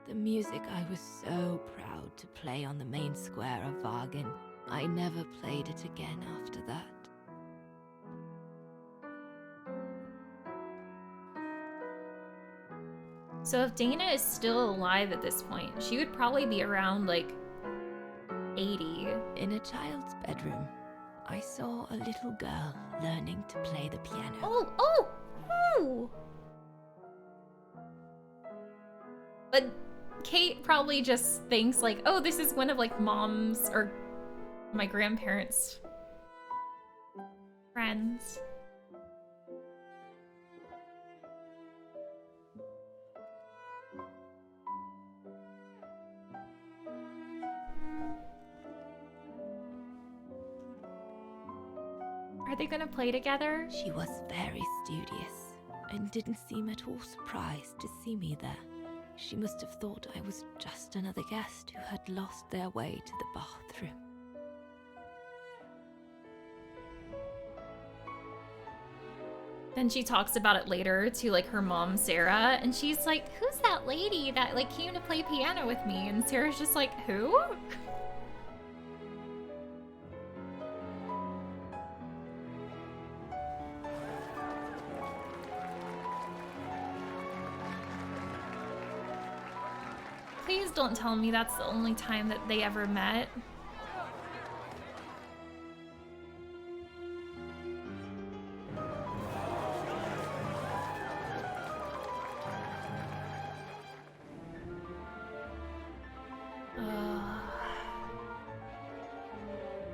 The music I was so proud to play on the main square of Vargan. I never played it again after that.
So if Dana is still alive at this point, she would probably be around like 80.
In a child's bedroom, I saw a little girl learning to play the piano.
Oh! But Kate probably just thinks like, oh, this is one of like mom's or my grandparents' friends. Are they gonna play together?
She was very studious and didn't seem at all surprised to see me there. She must have thought I was just another guest who had lost their way to the bathroom.
Then she talks about it later to like her mom, Sarah, and she's like, who's that lady that like came to play piano with me? And Sarah's just like, who? Please don't tell me that's the only time that they ever met.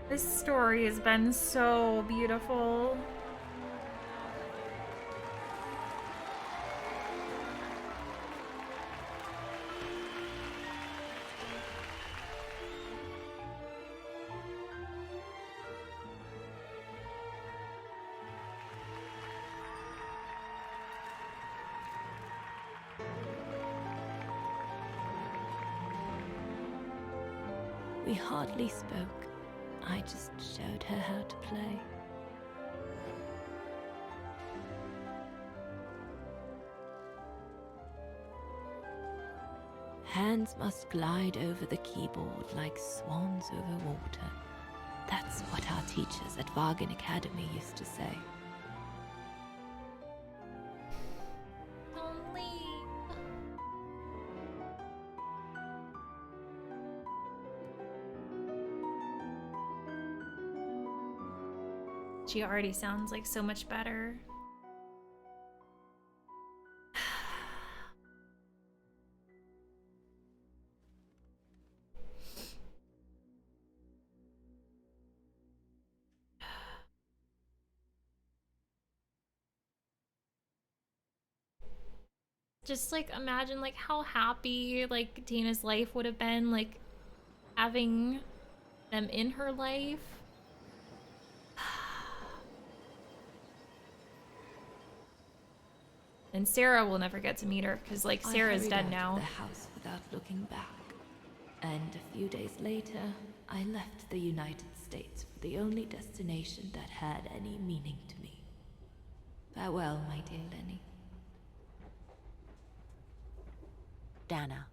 This story has been so beautiful.
We hardly spoke. I just showed her how to play. Hands must glide over the keyboard like swans over water. That's what our teachers at Vargan Academy used to say.
Don't leave. She already sounds like so much better. Just like imagine like how happy like Dana's life would have been like having them in her life. And Sarah will never get to meet her because like Sarah's dead now.
I hurried out of the house without looking back. And a few days later, I left the United States for the only destination that had any meaning to me. Farewell, my dear Lenny.
Dana.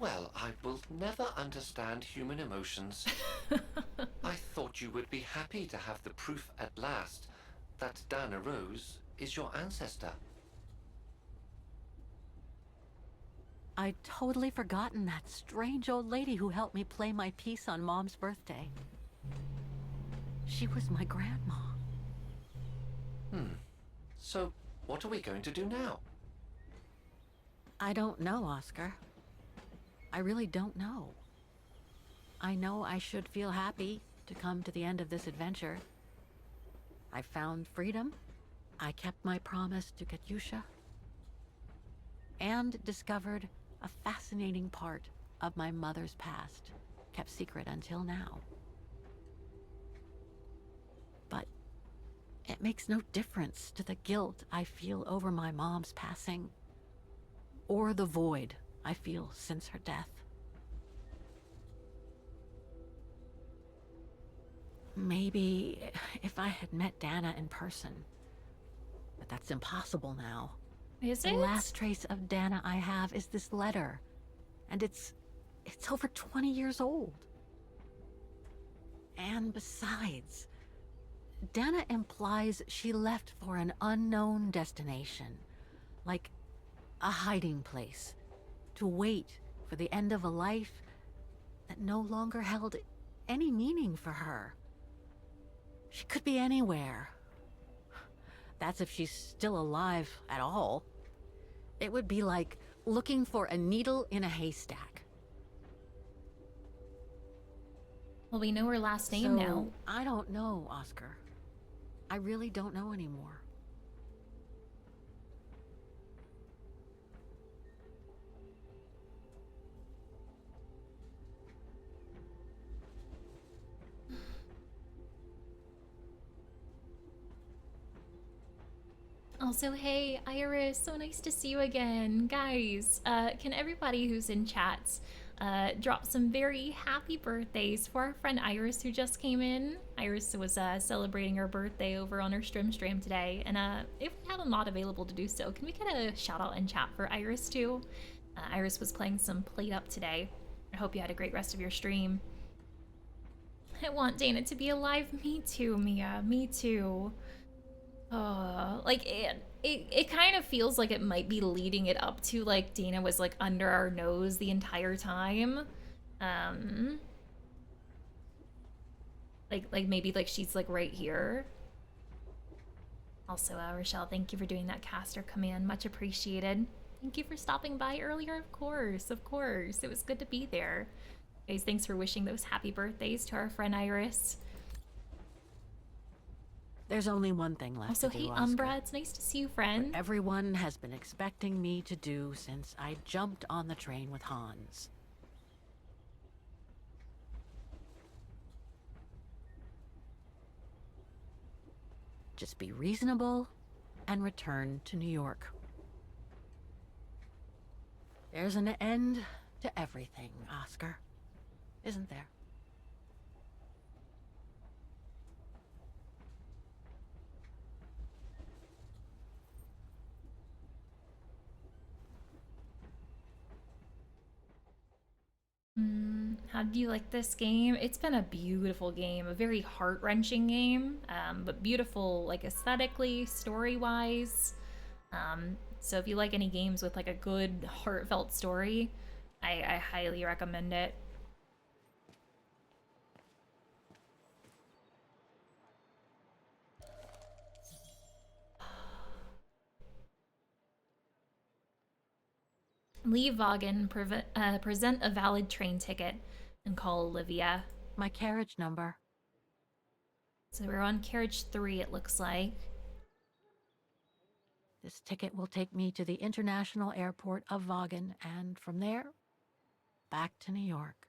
Well, I will never understand human emotions. I thought you would be happy to have the proof at last that Dana Rose is your ancestor.
I'd totally forgotten that strange old lady who helped me play my piece on Mom's birthday. She was my grandma.
So, what are we going to do now?
I don't know, Oscar. I really don't know. I know I should feel happy to come to the end of this adventure. I found freedom. I kept my promise to Katyusha. And discovered a fascinating part of my mother's past, kept secret until now. But it makes no difference to the guilt I feel over my mom's passing, or the void I feel since her death. Maybe if I had met Dana in person, but that's impossible now.
Is it?
The last trace of Dana I have is this letter, and it's over 20 years old. And besides, Dana implies she left for an unknown destination, like a hiding place, to wait for the end of a life that no longer held any meaning for her. She could be anywhere. That's if she's still alive at all. It would be like looking for a needle in a haystack.
Well, we know her last name now.
I don't know, Oscar. I really don't know anymore.
Also, hey, Iris, so nice to see you again. Guys, can everybody who's in chats drop some very happy birthdays for our friend Iris who just came in? Iris was celebrating her birthday over on her stream today, and if we have a mod available to do so, can we get a shout out in chat for Iris too? Iris was playing some Plate Up today. I hope you had a great rest of your stream. I want Dana to be alive. Me too, Mia. Me too. Like, it kind of feels like it might be leading it up to like Dana was like under our nose the entire time. Like maybe like she's like right here. Also, Rochelle, thank you for doing that caster command. Much appreciated. Thank you for stopping by earlier, of course. Of course. It was good to be there. Guys, thanks for wishing those happy birthdays to our friend Iris.
There's only one thing left
Also,
to do,
hey,
Oscar.
Umbra, it's nice to see you, friend.
What everyone has been expecting me to do since I jumped on the train with Hans. Just be reasonable and return to New York. There's an end to everything, Oscar. Isn't there?
How do you like this game? It's been a beautiful game, a very heart-wrenching game, but beautiful, like aesthetically, story-wise. So if you like any games with like a good, heartfelt story, I highly recommend it. Leave Vaughan, present a valid train ticket, and call Olivia.
My carriage number.
So we're on carriage 3, it looks like.
This ticket will take me to the international airport of Vaughan, and from there, back to New York.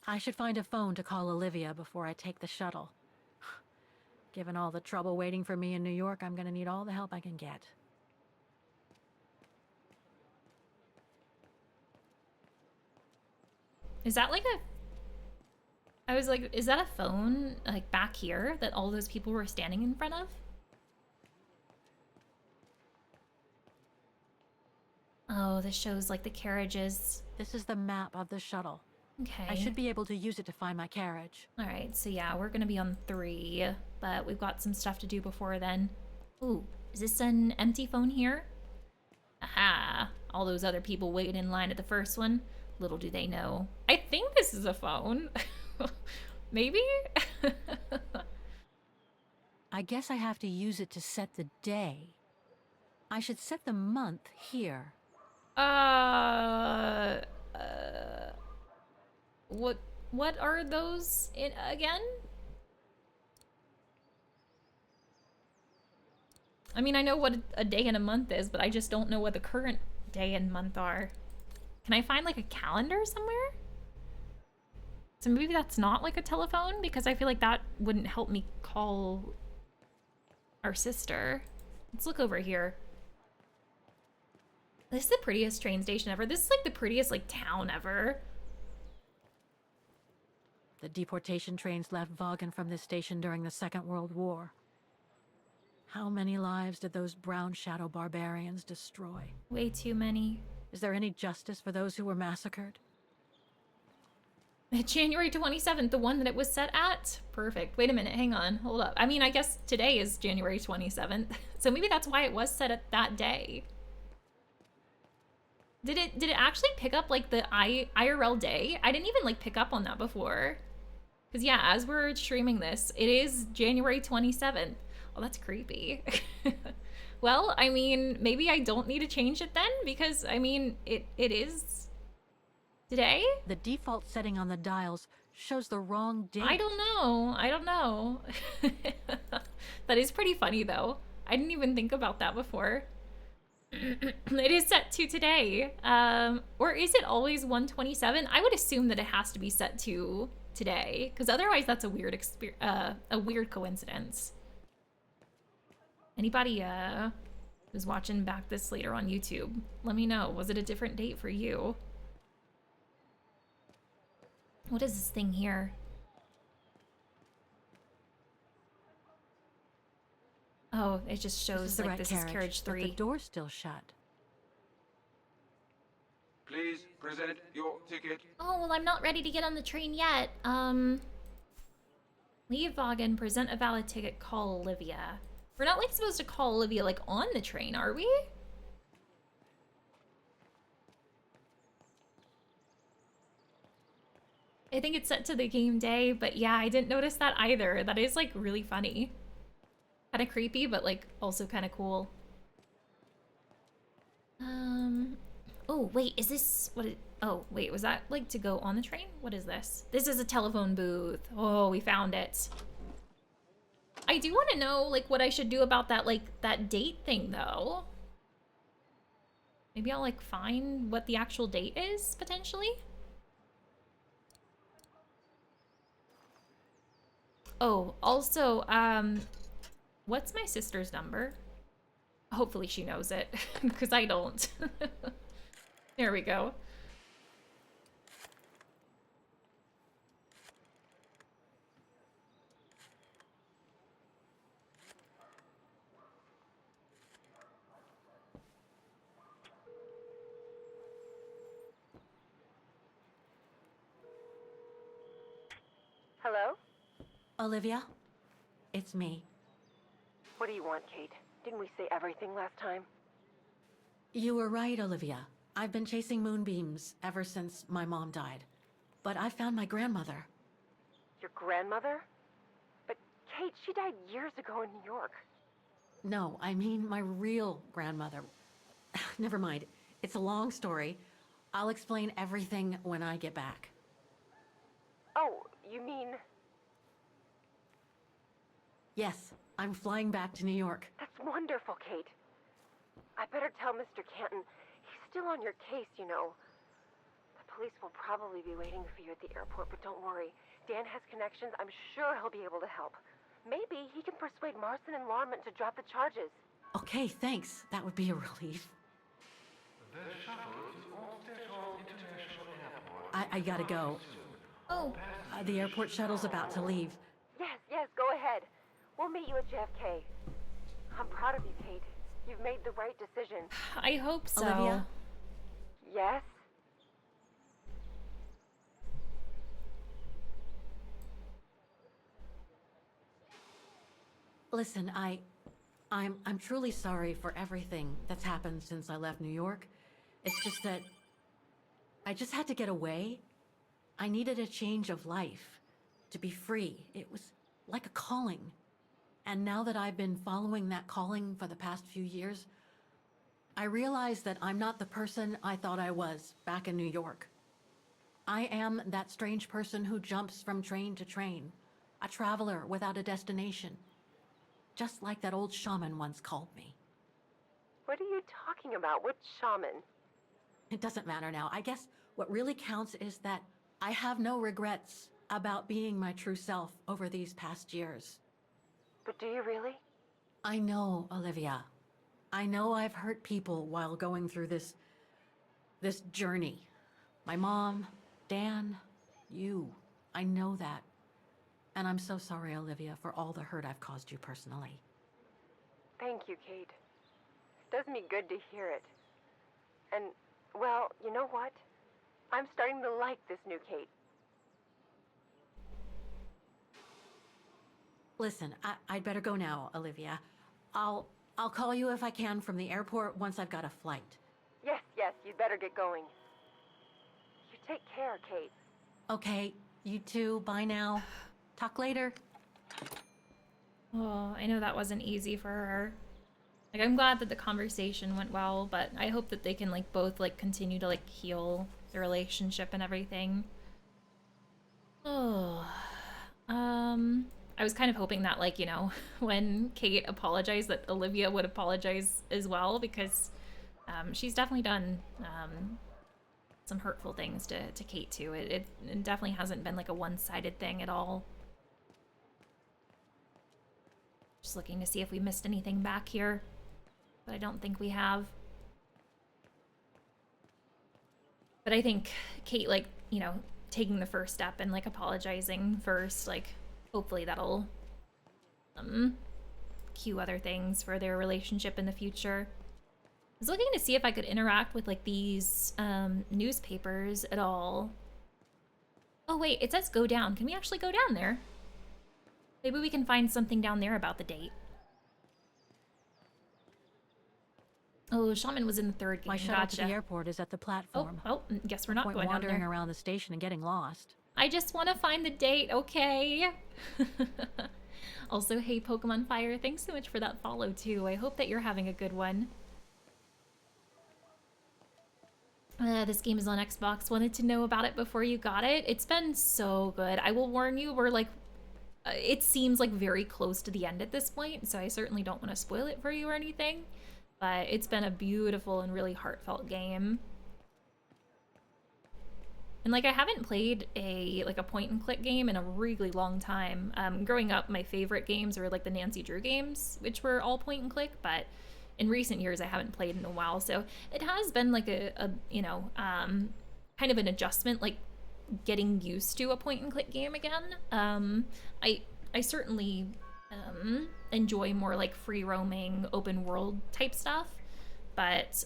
I should find a phone to call Olivia before I take the shuttle. Given all the trouble waiting for me in New York, I'm gonna need all the help I can get.
Is that like a... I was like, is that a phone, like, back here that all those people were standing in front of? Oh, this shows, like, the carriages.
This is the map of the shuttle.
Okay.
I should be able to use it to find my carriage.
Alright, so yeah, we're gonna be on 3, but we've got some stuff to do before then. Ooh, is this an empty phone here? Aha! All those other people waiting in line at the first one. Little do they know. I think this is a phone. Maybe?
I guess I have to use it to set the day. I should set the month here.
What are those again? I mean, I know what a day and a month is, but I just don't know what the current day and month are. Can I find like a calendar somewhere? So maybe that's not like a telephone, because I feel like that wouldn't help me call our sister. Let's look over here. This is the prettiest train station ever. This is like the prettiest like town ever.
The deportation trains left Vaughan from this station during the Second World War. How many lives did those brown shadow barbarians destroy?
Way too many.
Is there any justice for those who were massacred?
January 27th, the one that it was set at? Perfect. Wait a minute, hang on, hold up. I mean, I guess today is January 27th, so maybe that's why it was set at that day. Did it actually pick up like the IRL day? I didn't even like pick up on that before. Because yeah, as we're streaming this, it is January 27th. Oh, that's creepy. Well, I mean, maybe I don't need to change it then, because I mean, it is today?
The default setting on the dials shows the wrong date.
I don't know. I don't know. That is pretty funny though. I didn't even think about that before. It is set to today. Or is it always 127? I would assume that it has to be set to today, because otherwise that's a weird coincidence. Anybody who's watching back this later on YouTube, let me know. Was it a different date for you? What is this thing here? Oh, it just shows like this is carriage 3.
But the door's still shut.
Please present your ticket.
Oh, well, I'm not ready to get on the train yet. Leave Vaughan, present a valid ticket, call Olivia. We're not like supposed to call Olivia like on the train, are we? I think it's set to the game day, but yeah, I didn't notice that either. That is like really funny. Kind of creepy, but like also kind of cool. Oh wait, is this what it, oh wait, was that like to go on the train? What is this? This is a telephone booth. Oh, we found it. I do want to know like what I should do about that like that date thing though. Maybe I'll like find what the actual date is potentially. Oh, also, what's my sister's number? Hopefully she knows it, because I don't. There we go.
Hello?
Olivia? It's me.
What do you want, Kate? Didn't we say everything last time?
You were right, Olivia. I've been chasing moonbeams ever since my mom died. But I found my grandmother.
Your grandmother? But Kate, she died years ago in New York.
No, I mean my real grandmother. Never mind. It's a long story. I'll explain everything when I get back.
Oh, you mean...
Yes, I'm flying back to New York.
That's wonderful, Kate. I better tell Mr. Canton. He's still on your case, you know. The police will probably be waiting for you at the airport, but don't worry. Dan has connections. I'm sure he'll be able to help. Maybe he can persuade Marston and Larmont to drop the charges.
Okay, thanks. That would be a relief. I gotta go.
Oh.
The airport shuttle's about to leave.
Yes, go ahead. We'll meet you at JFK. I'm proud of you, Kate. You've made the right decision.
I hope so.
Olivia?
Yes?
Listen, I'm truly sorry for everything that's happened since I left New York. It's just that I just had to get away. I needed a change of life, to be free. It was like a calling. And now that I've been following that calling for the past few years, I realize that I'm not the person I thought I was back in New York. I am that strange person who jumps from train to train, a traveler without a destination. Just like that old shaman once called me.
What are you talking about? Which shaman?
It doesn't matter now. I guess what really counts is that I have no regrets about being my true self over these past years.
But do you really?
I know, Olivia. I know I've hurt people while going through this journey. My mom, Dan, you. I know that. And I'm so sorry, Olivia, for all the hurt I've caused you personally.
Thank you, Kate. It does me good to hear it. And, well, you know what? I'm starting to like this new Kate.
Listen, I'd better go now, Olivia. I'll call you if I can from the airport once I've got a flight.
Yes, you'd better get going. You take care, Kate.
Okay, you too. Bye now. Talk later.
Oh, I know that wasn't easy for her. Like, I'm glad that the conversation went well, but I hope that they can, like, both, like, continue to, like, heal the relationship and everything. Oh. I was kind of hoping that, like, you know, when Kate apologized, that Olivia would apologize as well, because she's definitely done some hurtful things to Kate, too. It definitely hasn't been, like, a one-sided thing at all. Just looking to see if we missed anything back here, but I don't think we have. But I think Kate, like, you know, taking the first step and, like, apologizing first, like, hopefully that'll cue other things for their relationship in the future. I was looking to see if I could interact with, like, these newspapers at all. Oh wait, it says go down. Can we actually go down there? Maybe we can find something down there about the date. Oh, Shaman was in the third game.
My shuttle
Gotcha.
to the airport is at the platform.
Guess we're
No
not
point
going down
wandering
there.
around the station and getting lost.
I just want to find the date, okay? Also, hey, Pokemon Fire, thanks so much for that follow, too. I hope that you're having a good one. This game is on Xbox. Wanted to know about it before you got it. It's been so good. I will warn you, we're like, it seems like very close to the end at this point, so I certainly don't want to spoil it for you or anything. But it's been a beautiful and really heartfelt game. And like, I haven't played a point and click game in a really long time. Growing up, my favorite games were like the Nancy Drew games, which were all point and click, but in recent years I haven't played in a while. So it has been like a you know, kind of an adjustment, like getting used to a point and click game again. I certainly enjoy more like free roaming, open world type stuff, but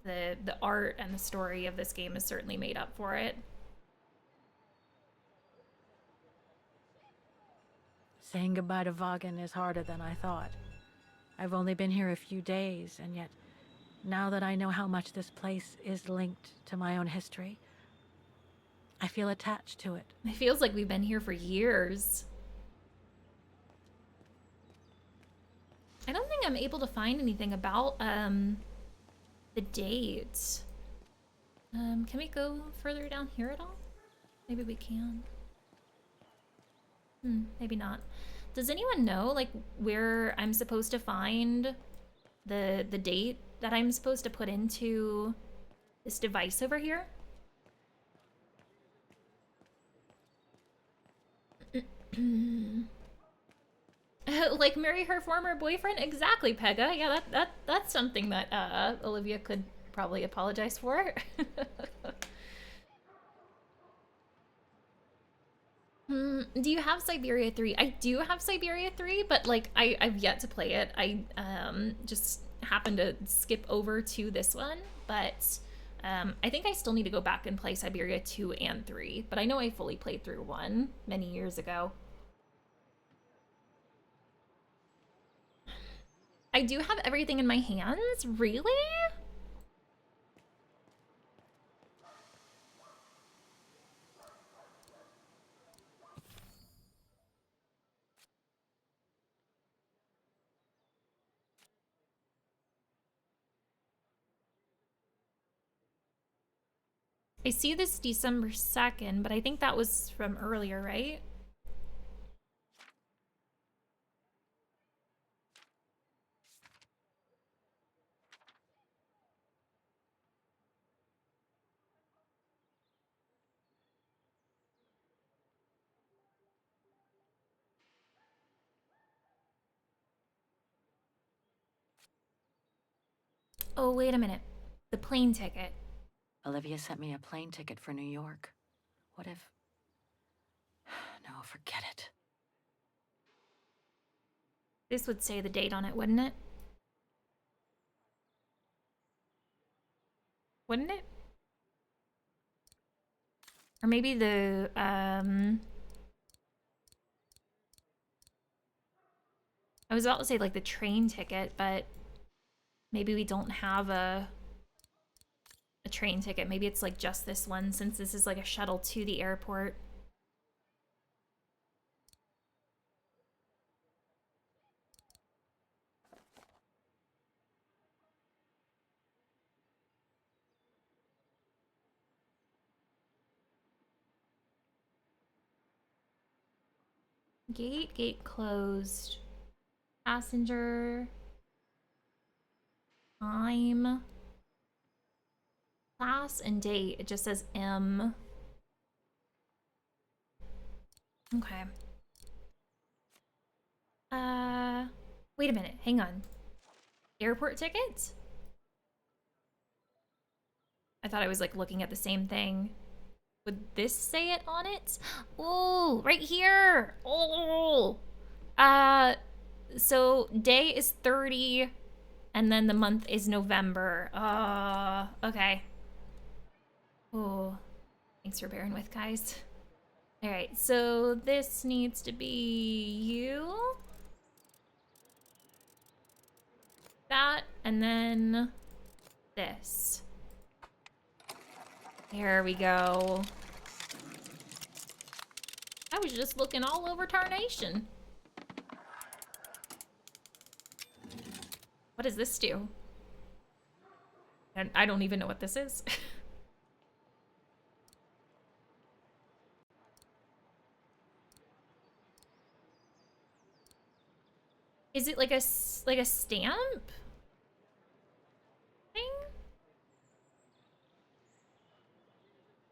the art and the story of this game has certainly made up for it.
Saying goodbye to Vagen is harder than I thought. I've only been here a few days, and yet, now that I know how much this place is linked to my own history, I feel attached to it.
It feels like we've been here for years. I don't think I'm able to find anything about the date. Can we go further down here at all? Maybe we can. Maybe not. Does anyone know like where I'm supposed to find the date that I'm supposed to put into this device over here? Like marry her former boyfriend? Exactly, Pega. Yeah, that's something that Olivia could probably apologize for. Do you have Siberia 3? I do have Siberia 3, but like I've yet to play it. I just happened to skip over to this one, but I think I still need to go back and play Siberia 2 and 3, but I know I fully played through 1 many years ago. I do have everything in my hands? Really? I see this December 2nd, but I think that was from earlier, right? Oh, wait a minute. The plane ticket.
Olivia sent me a plane ticket for New York. What if... No, forget it.
This would say the date on it, wouldn't it? Wouldn't it? Or maybe the, I was about to say like the train ticket, but maybe we don't have a train ticket. Maybe it's like just this one, since this is like a shuttle to the airport. Gate closed. Passenger. Time. Class and date. It just says M. Okay. Wait a minute. Hang on. Airport tickets? I thought I was like looking at the same thing. Would this say it on it? Oh, right here. Oh. So day is 30 and then the month is November. Okay. Oh. Thanks for bearing with, guys. All right, so this needs to be you. That and then this. There we go. I was just looking all over Tarnation. What does this do? And I don't even know what this is. Is it like a stamp thing?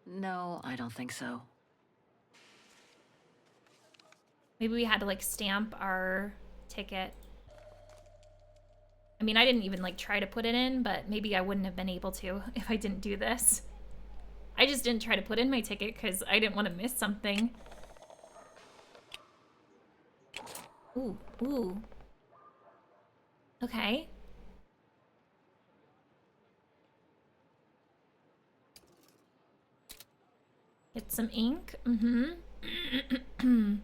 No, I don't think so.
Maybe we had to like stamp our ticket. I mean, I didn't even like try to put it in, but maybe I wouldn't have been able to if I didn't do this. I just didn't try to put in my ticket because I didn't want to miss something. Ooh, ooh. Okay. Get some ink. Mm-hmm.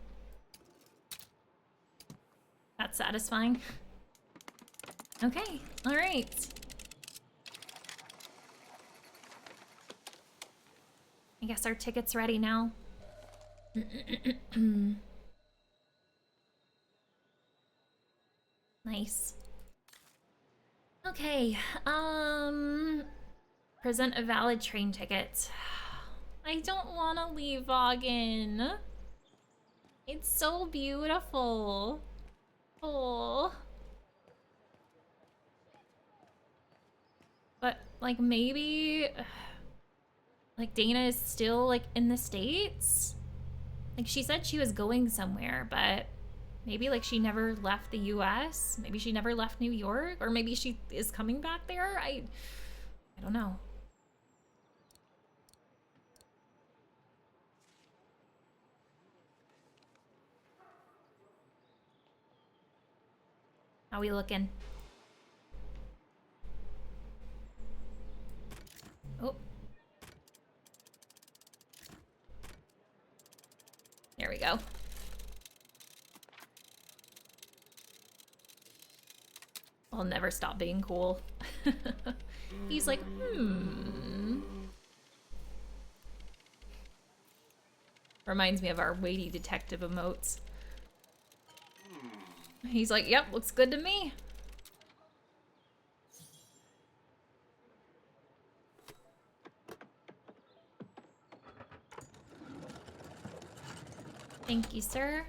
That's satisfying. Okay, all right. I guess our ticket's ready now. Nice. Okay, present a valid train ticket. I don't want to leave Vaughan. It's so beautiful. Oh. But, like, maybe... Like, Dana is still, like, in the States? Like, she said she was going somewhere, but... Maybe, like, she never left the US? Maybe she never left New York? Or maybe she is coming back there? I don't know. How we looking? Oh. There we go. I'll never stop being cool. He's like, Reminds me of our weighty detective emotes. He's like, yep, looks good to me. Thank you, sir.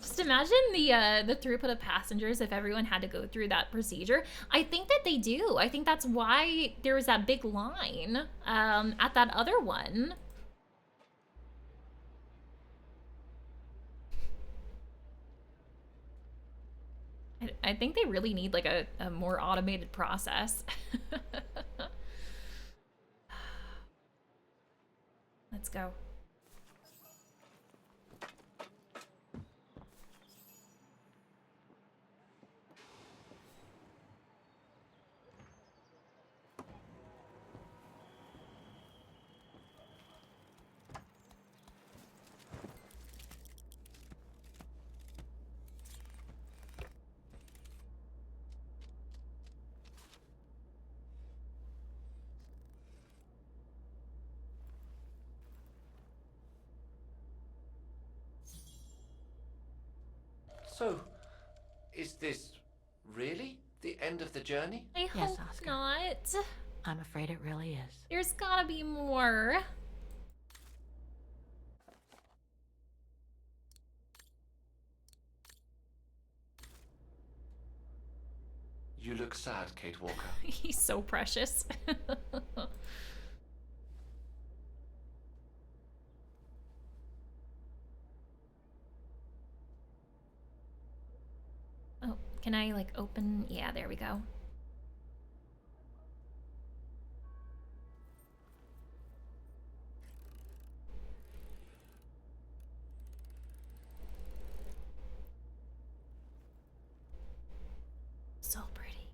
Just imagine the throughput of passengers if everyone had to go through that procedure. I think that they do. I think that's why there was that big line at that other one. I think they really need like a more automated process. Let's go.
So, is this really the end of the journey?
I
Yes,
hope
Oscar.
not.
I'm afraid it really is.
There's gotta be more.
You look sad, Kate Walker.
He's so precious. Oh, can I like open? Yeah, there we go. So pretty.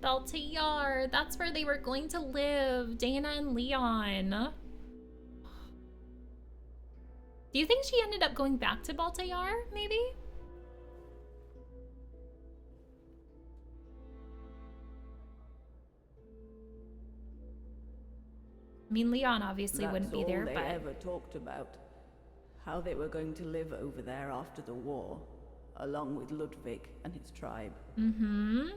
Beltayar. That's where they were going to live. Dana and Leon. Do you think she ended up going back to Beltayar, maybe? I mean, Leon obviously wouldn't be there,
That's
but...
all they ever talked about. How they were going to live over there after the war, along with Ludwig and his tribe.
Mm-hmm.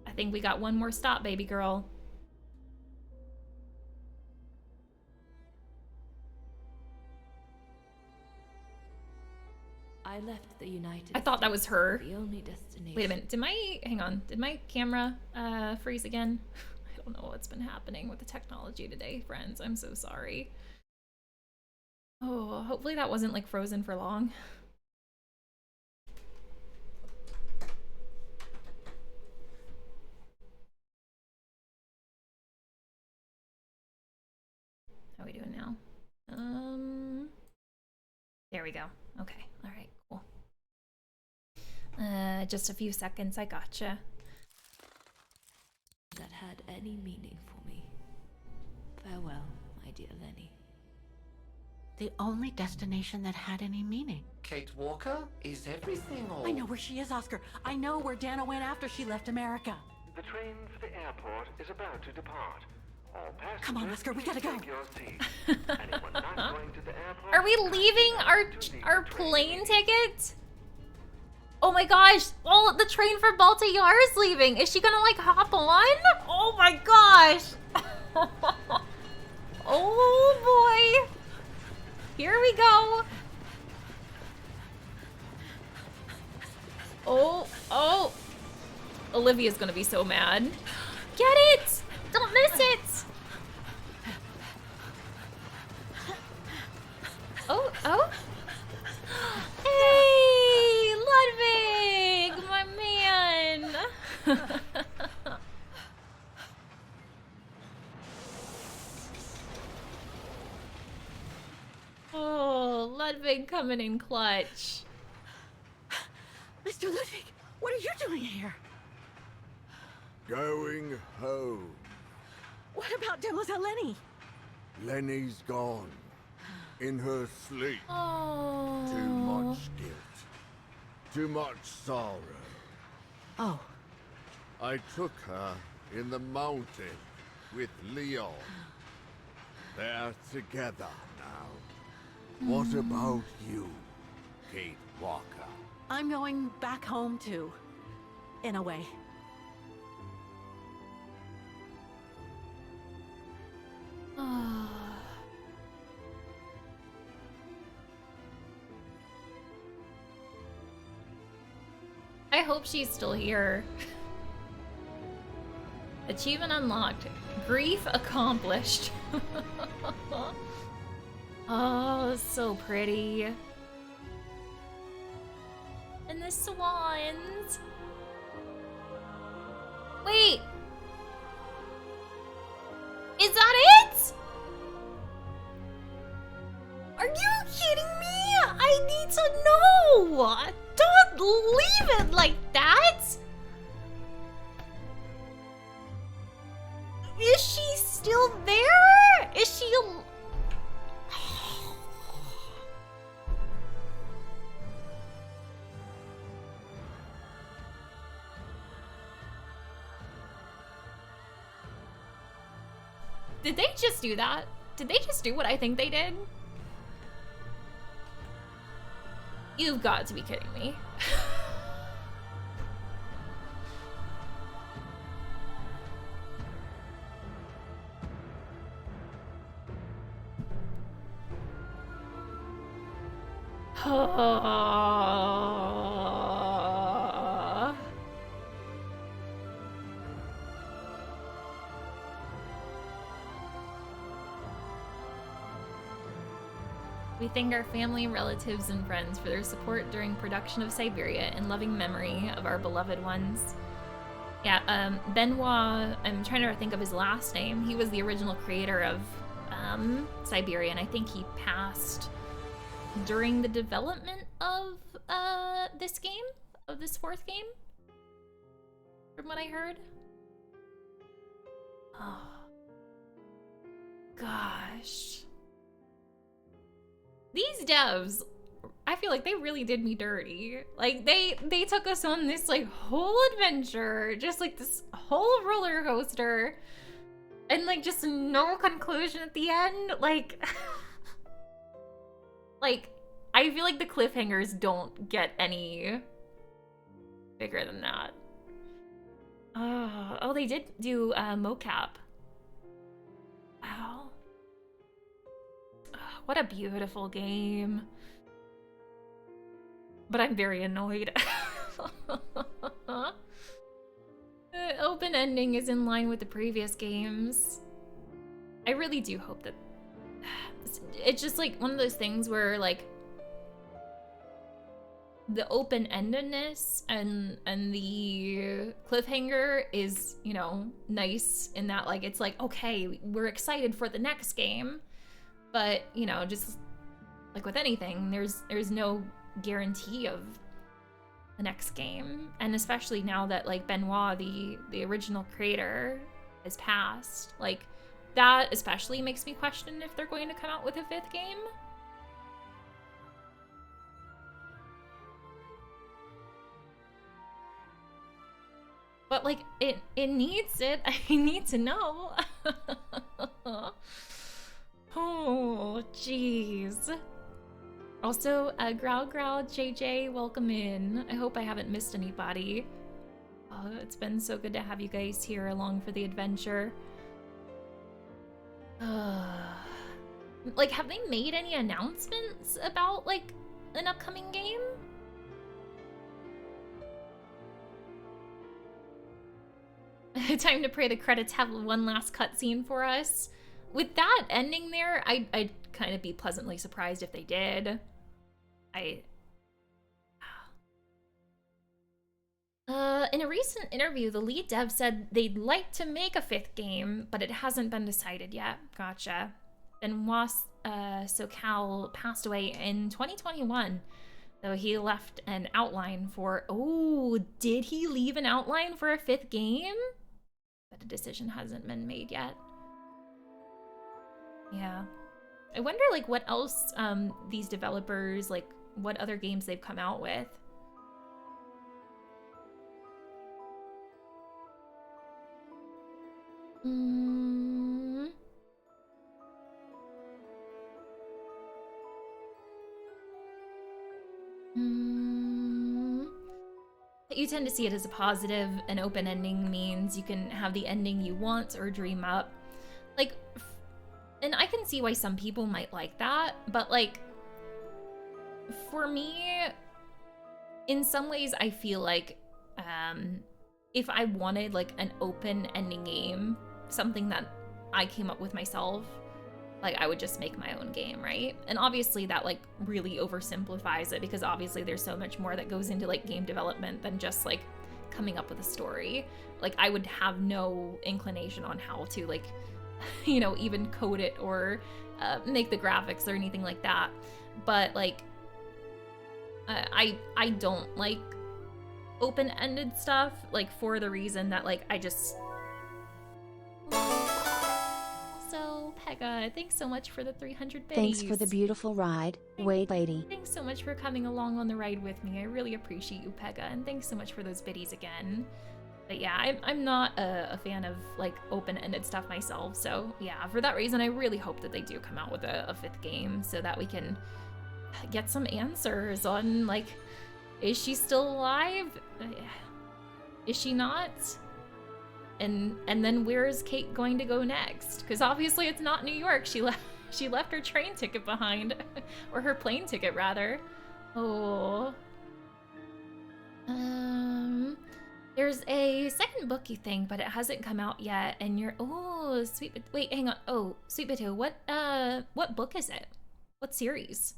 I think we got one more stop, baby girl.
I left the United
I thought that was her.
The only destination.
Wait a minute, hang on, did my camera freeze again? I don't know what's been happening with the technology today, friends. I'm so sorry. Oh, hopefully that wasn't like frozen for long. How are we doing now? There we go. Okay, all right, cool. Just a few seconds, I gotcha.
That had any meaning for me. Farewell, my dear Lenny.
The only destination that had any meaning.
Kate Walker? Is everything all...
I know where she is, Oscar. I know where Dana went after she left America.
The train for the airport is about to depart. All passengers,
Come on, Oscar, we gotta go.
take your seats. Anyone not going to the airport?
Are we leaving our plane ticket? Oh my gosh! Oh, the train for Baltayar is leaving. Is she gonna like hop on? Oh my gosh! Oh boy! Here we go. Oh! Olivia's gonna be so mad. Get it! Don't miss it! Oh! Hey! Ludwig! My man! Oh, Ludwig coming in clutch.
Mr. Ludwig, what are you doing here?
Going home.
What about Demoiselle Lenny?
Lenny's gone. In her sleep.
Oh.
Too much guilt. Too much sorrow.
Oh.
I took her in the mountain with Leon. They're together now. What about you, Kate Walker?
I'm going back home too. In a way.
I hope she's still here. Achievement unlocked. Grief accomplished. Oh, so pretty. And the swans. Wait. Is that it? Are you kidding me? I need to know. Don't leave it like that. Is she still there? Is she... Did they just do that? Did they just do what I think they did? You've got to be kidding me. We thank our family, relatives, and friends for their support during production of Siberia in loving memory of our beloved ones. Yeah, Benoit, I'm trying to think of his last name. He was the original creator of SYBERIA, and I think he passed during the development of this game, of this 4th game, from what I heard. Oh. Gosh. These devs, I feel like they really did me dirty. Like, they took us on this, like, whole adventure, just, like, this whole roller coaster, and, like, just no conclusion at the end. Like, like, I feel like the cliffhangers don't get any bigger than that. Oh, they did do mocap. Wow. What a beautiful game. But I'm very annoyed. The open ending is in line with the previous games. I really do hope that... It's just like one of those things where like the open-endedness and the cliffhanger is, you know, nice in that like it's like, okay, we're excited for the next game. But, you know, just like with anything, there's no guarantee of the next game. And especially now that like Benoit, the original creator, has passed, like that especially makes me question if they're going to come out with a 5th game. But like it needs it. I need to know. Oh, jeez. Also, Growl Growl JJ, welcome in. I hope I haven't missed anybody. Oh, it's been so good to have you guys here along for the adventure. Like, have they made any announcements about, like, an upcoming game? Time to pray the credits have one last cutscene for us. With that ending there, I'd kind of be pleasantly surprised if they did. In a recent interview, the lead dev said they'd like to make a 5th game, but it hasn't been decided yet. Gotcha. Benoit Socal passed away in 2021, though he left an outline for... Oh, did he leave an outline for a 5th game? But a decision hasn't been made yet. Yeah. I wonder, like, what else these developers, like, what other games they've come out with. You tend to see it as a positive. An open ending means you can have the ending you want or dream up. Like, and I can see why some people might like that, but like, for me, in some ways, I feel like if I wanted like an open ending game, something that I came up with myself, like I would just make my own game, right? And obviously that like really oversimplifies it, because obviously there's so much more that goes into like game development than just like coming up with a story. Like I would have no inclination on how to like, you know, even code it or make the graphics or anything like that. But like, I don't like open-ended stuff, like for the reason that like I just... So Pega, thanks so much for the 300 biddies.
Thanks for the beautiful ride, Wade Lady.
Thanks so much for coming along on the ride with me. I really appreciate you, Pega, and thanks so much for those biddies again. But yeah, I'm not a fan of like open-ended stuff myself, so yeah, for that reason I really hope that they do come out with a 5th game so that we can get some answers on like, is she still alive? Is she not? And then where is Kate going to go next? Because obviously it's not New York. She left her train ticket behind, or her plane ticket rather. Oh. There's a second book, you think, but it hasn't come out yet. And you're sweet. Wait, hang on. Oh, Sweet Potato. What book is it? What series?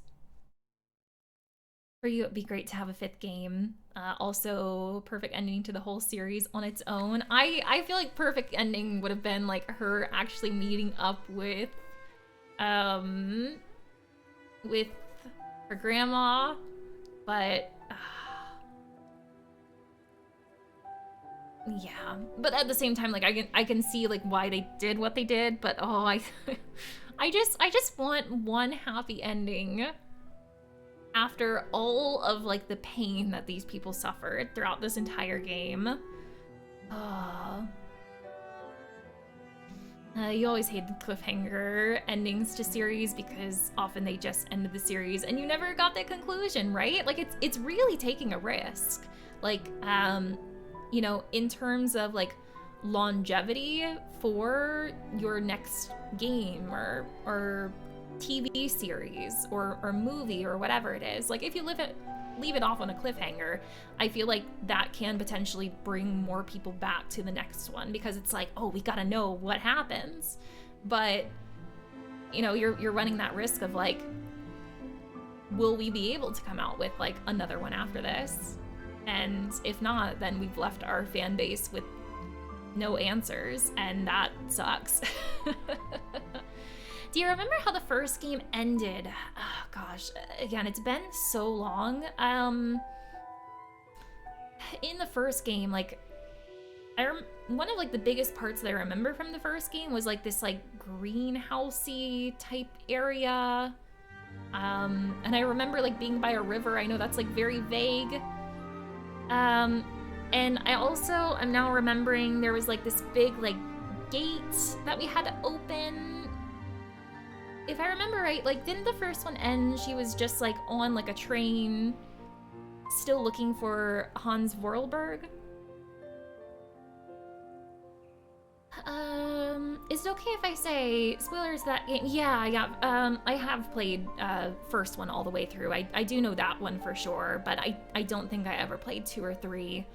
For you, it'd be great to have a 5th game. Also, perfect ending to the whole series on its own. I feel like perfect ending would have been like her actually meeting up with her grandma, but yeah. But at the same time, like I can see like why they did what they did, but oh, I just want one happy ending after all of like the pain that these people suffered throughout this entire game. You always hate the cliffhanger endings to series because often they just ended the series and you never got that conclusion, right? Like it's really taking a risk. Like, you know, in terms of like longevity for your next game or TV series or movie or whatever it is. Like if you leave it off on a cliffhanger, I feel like that can potentially bring more people back to the next one because it's like, oh, we gotta know what happens. But you know, you're running that risk of like, will we be able to come out with like another one after this? And if not, then we've left our fan base with no answers, and that sucks. Do you remember how the first game ended? Oh gosh, again, it's been so long. In the first game, like, one of like the biggest parts that I remember from the first game was like this like greenhousey type area. And I remember like being by a river. I know that's like very vague. And I also am now remembering there was like this big like gate that we had to open. If I remember right, like didn't the first one end? She was just like on like a train, still looking for Hans Vorarlberg. Is it okay if I say spoilers to that game? Yeah, I have played first one all the way through. I do know that one for sure, but I don't think I ever played 2 or 3.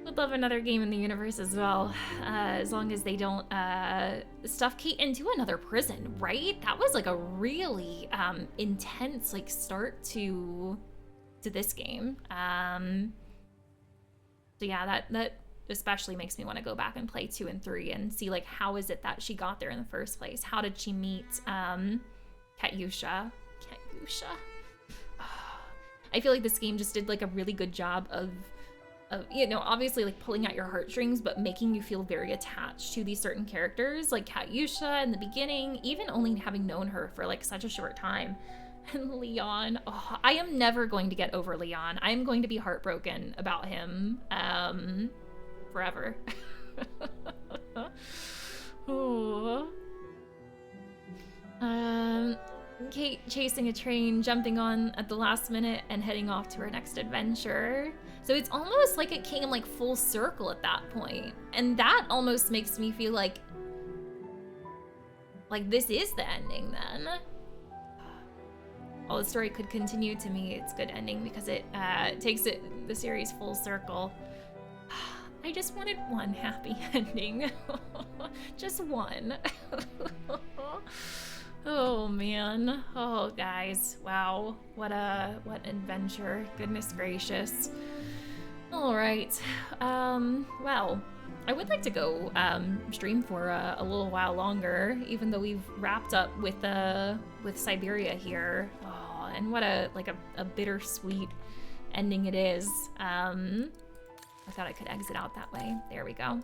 Would love another game in the universe as well, as long as they don't stuff Kate into another prison, right? That was like a really intense like start to this game. So yeah, that especially makes me want to go back and play 2 and 3 and see like how is it that she got there in the first place? How did she meet Katyusha? I feel like this game just did like a really good job of you know, obviously like pulling at your heartstrings, but making you feel very attached to these certain characters, like Katyusha in the beginning, even only having known her for like such a short time. And Leon, oh, I am never going to get over Leon. I'm going to be heartbroken about him forever. Oh. Kate chasing a train, jumping on at the last minute, and heading off to her next adventure. So it's almost like it came like full circle at that point. And that almost makes me feel like this is the ending then. While the story could continue, to me it's good ending because it takes the series full circle. I just wanted one happy ending. Just one. Oh man. Oh guys. Wow. What adventure. Goodness gracious. All right. Well, I would like to go stream for a little while longer, even though we've wrapped up with SYBERIA here. Oh, and what a bittersweet ending it is. I thought I could exit out that way. There we go.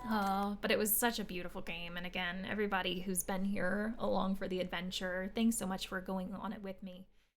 Oh, but it was such a beautiful game. And again, everybody who's been here along for the adventure, thanks so much for going on it with me.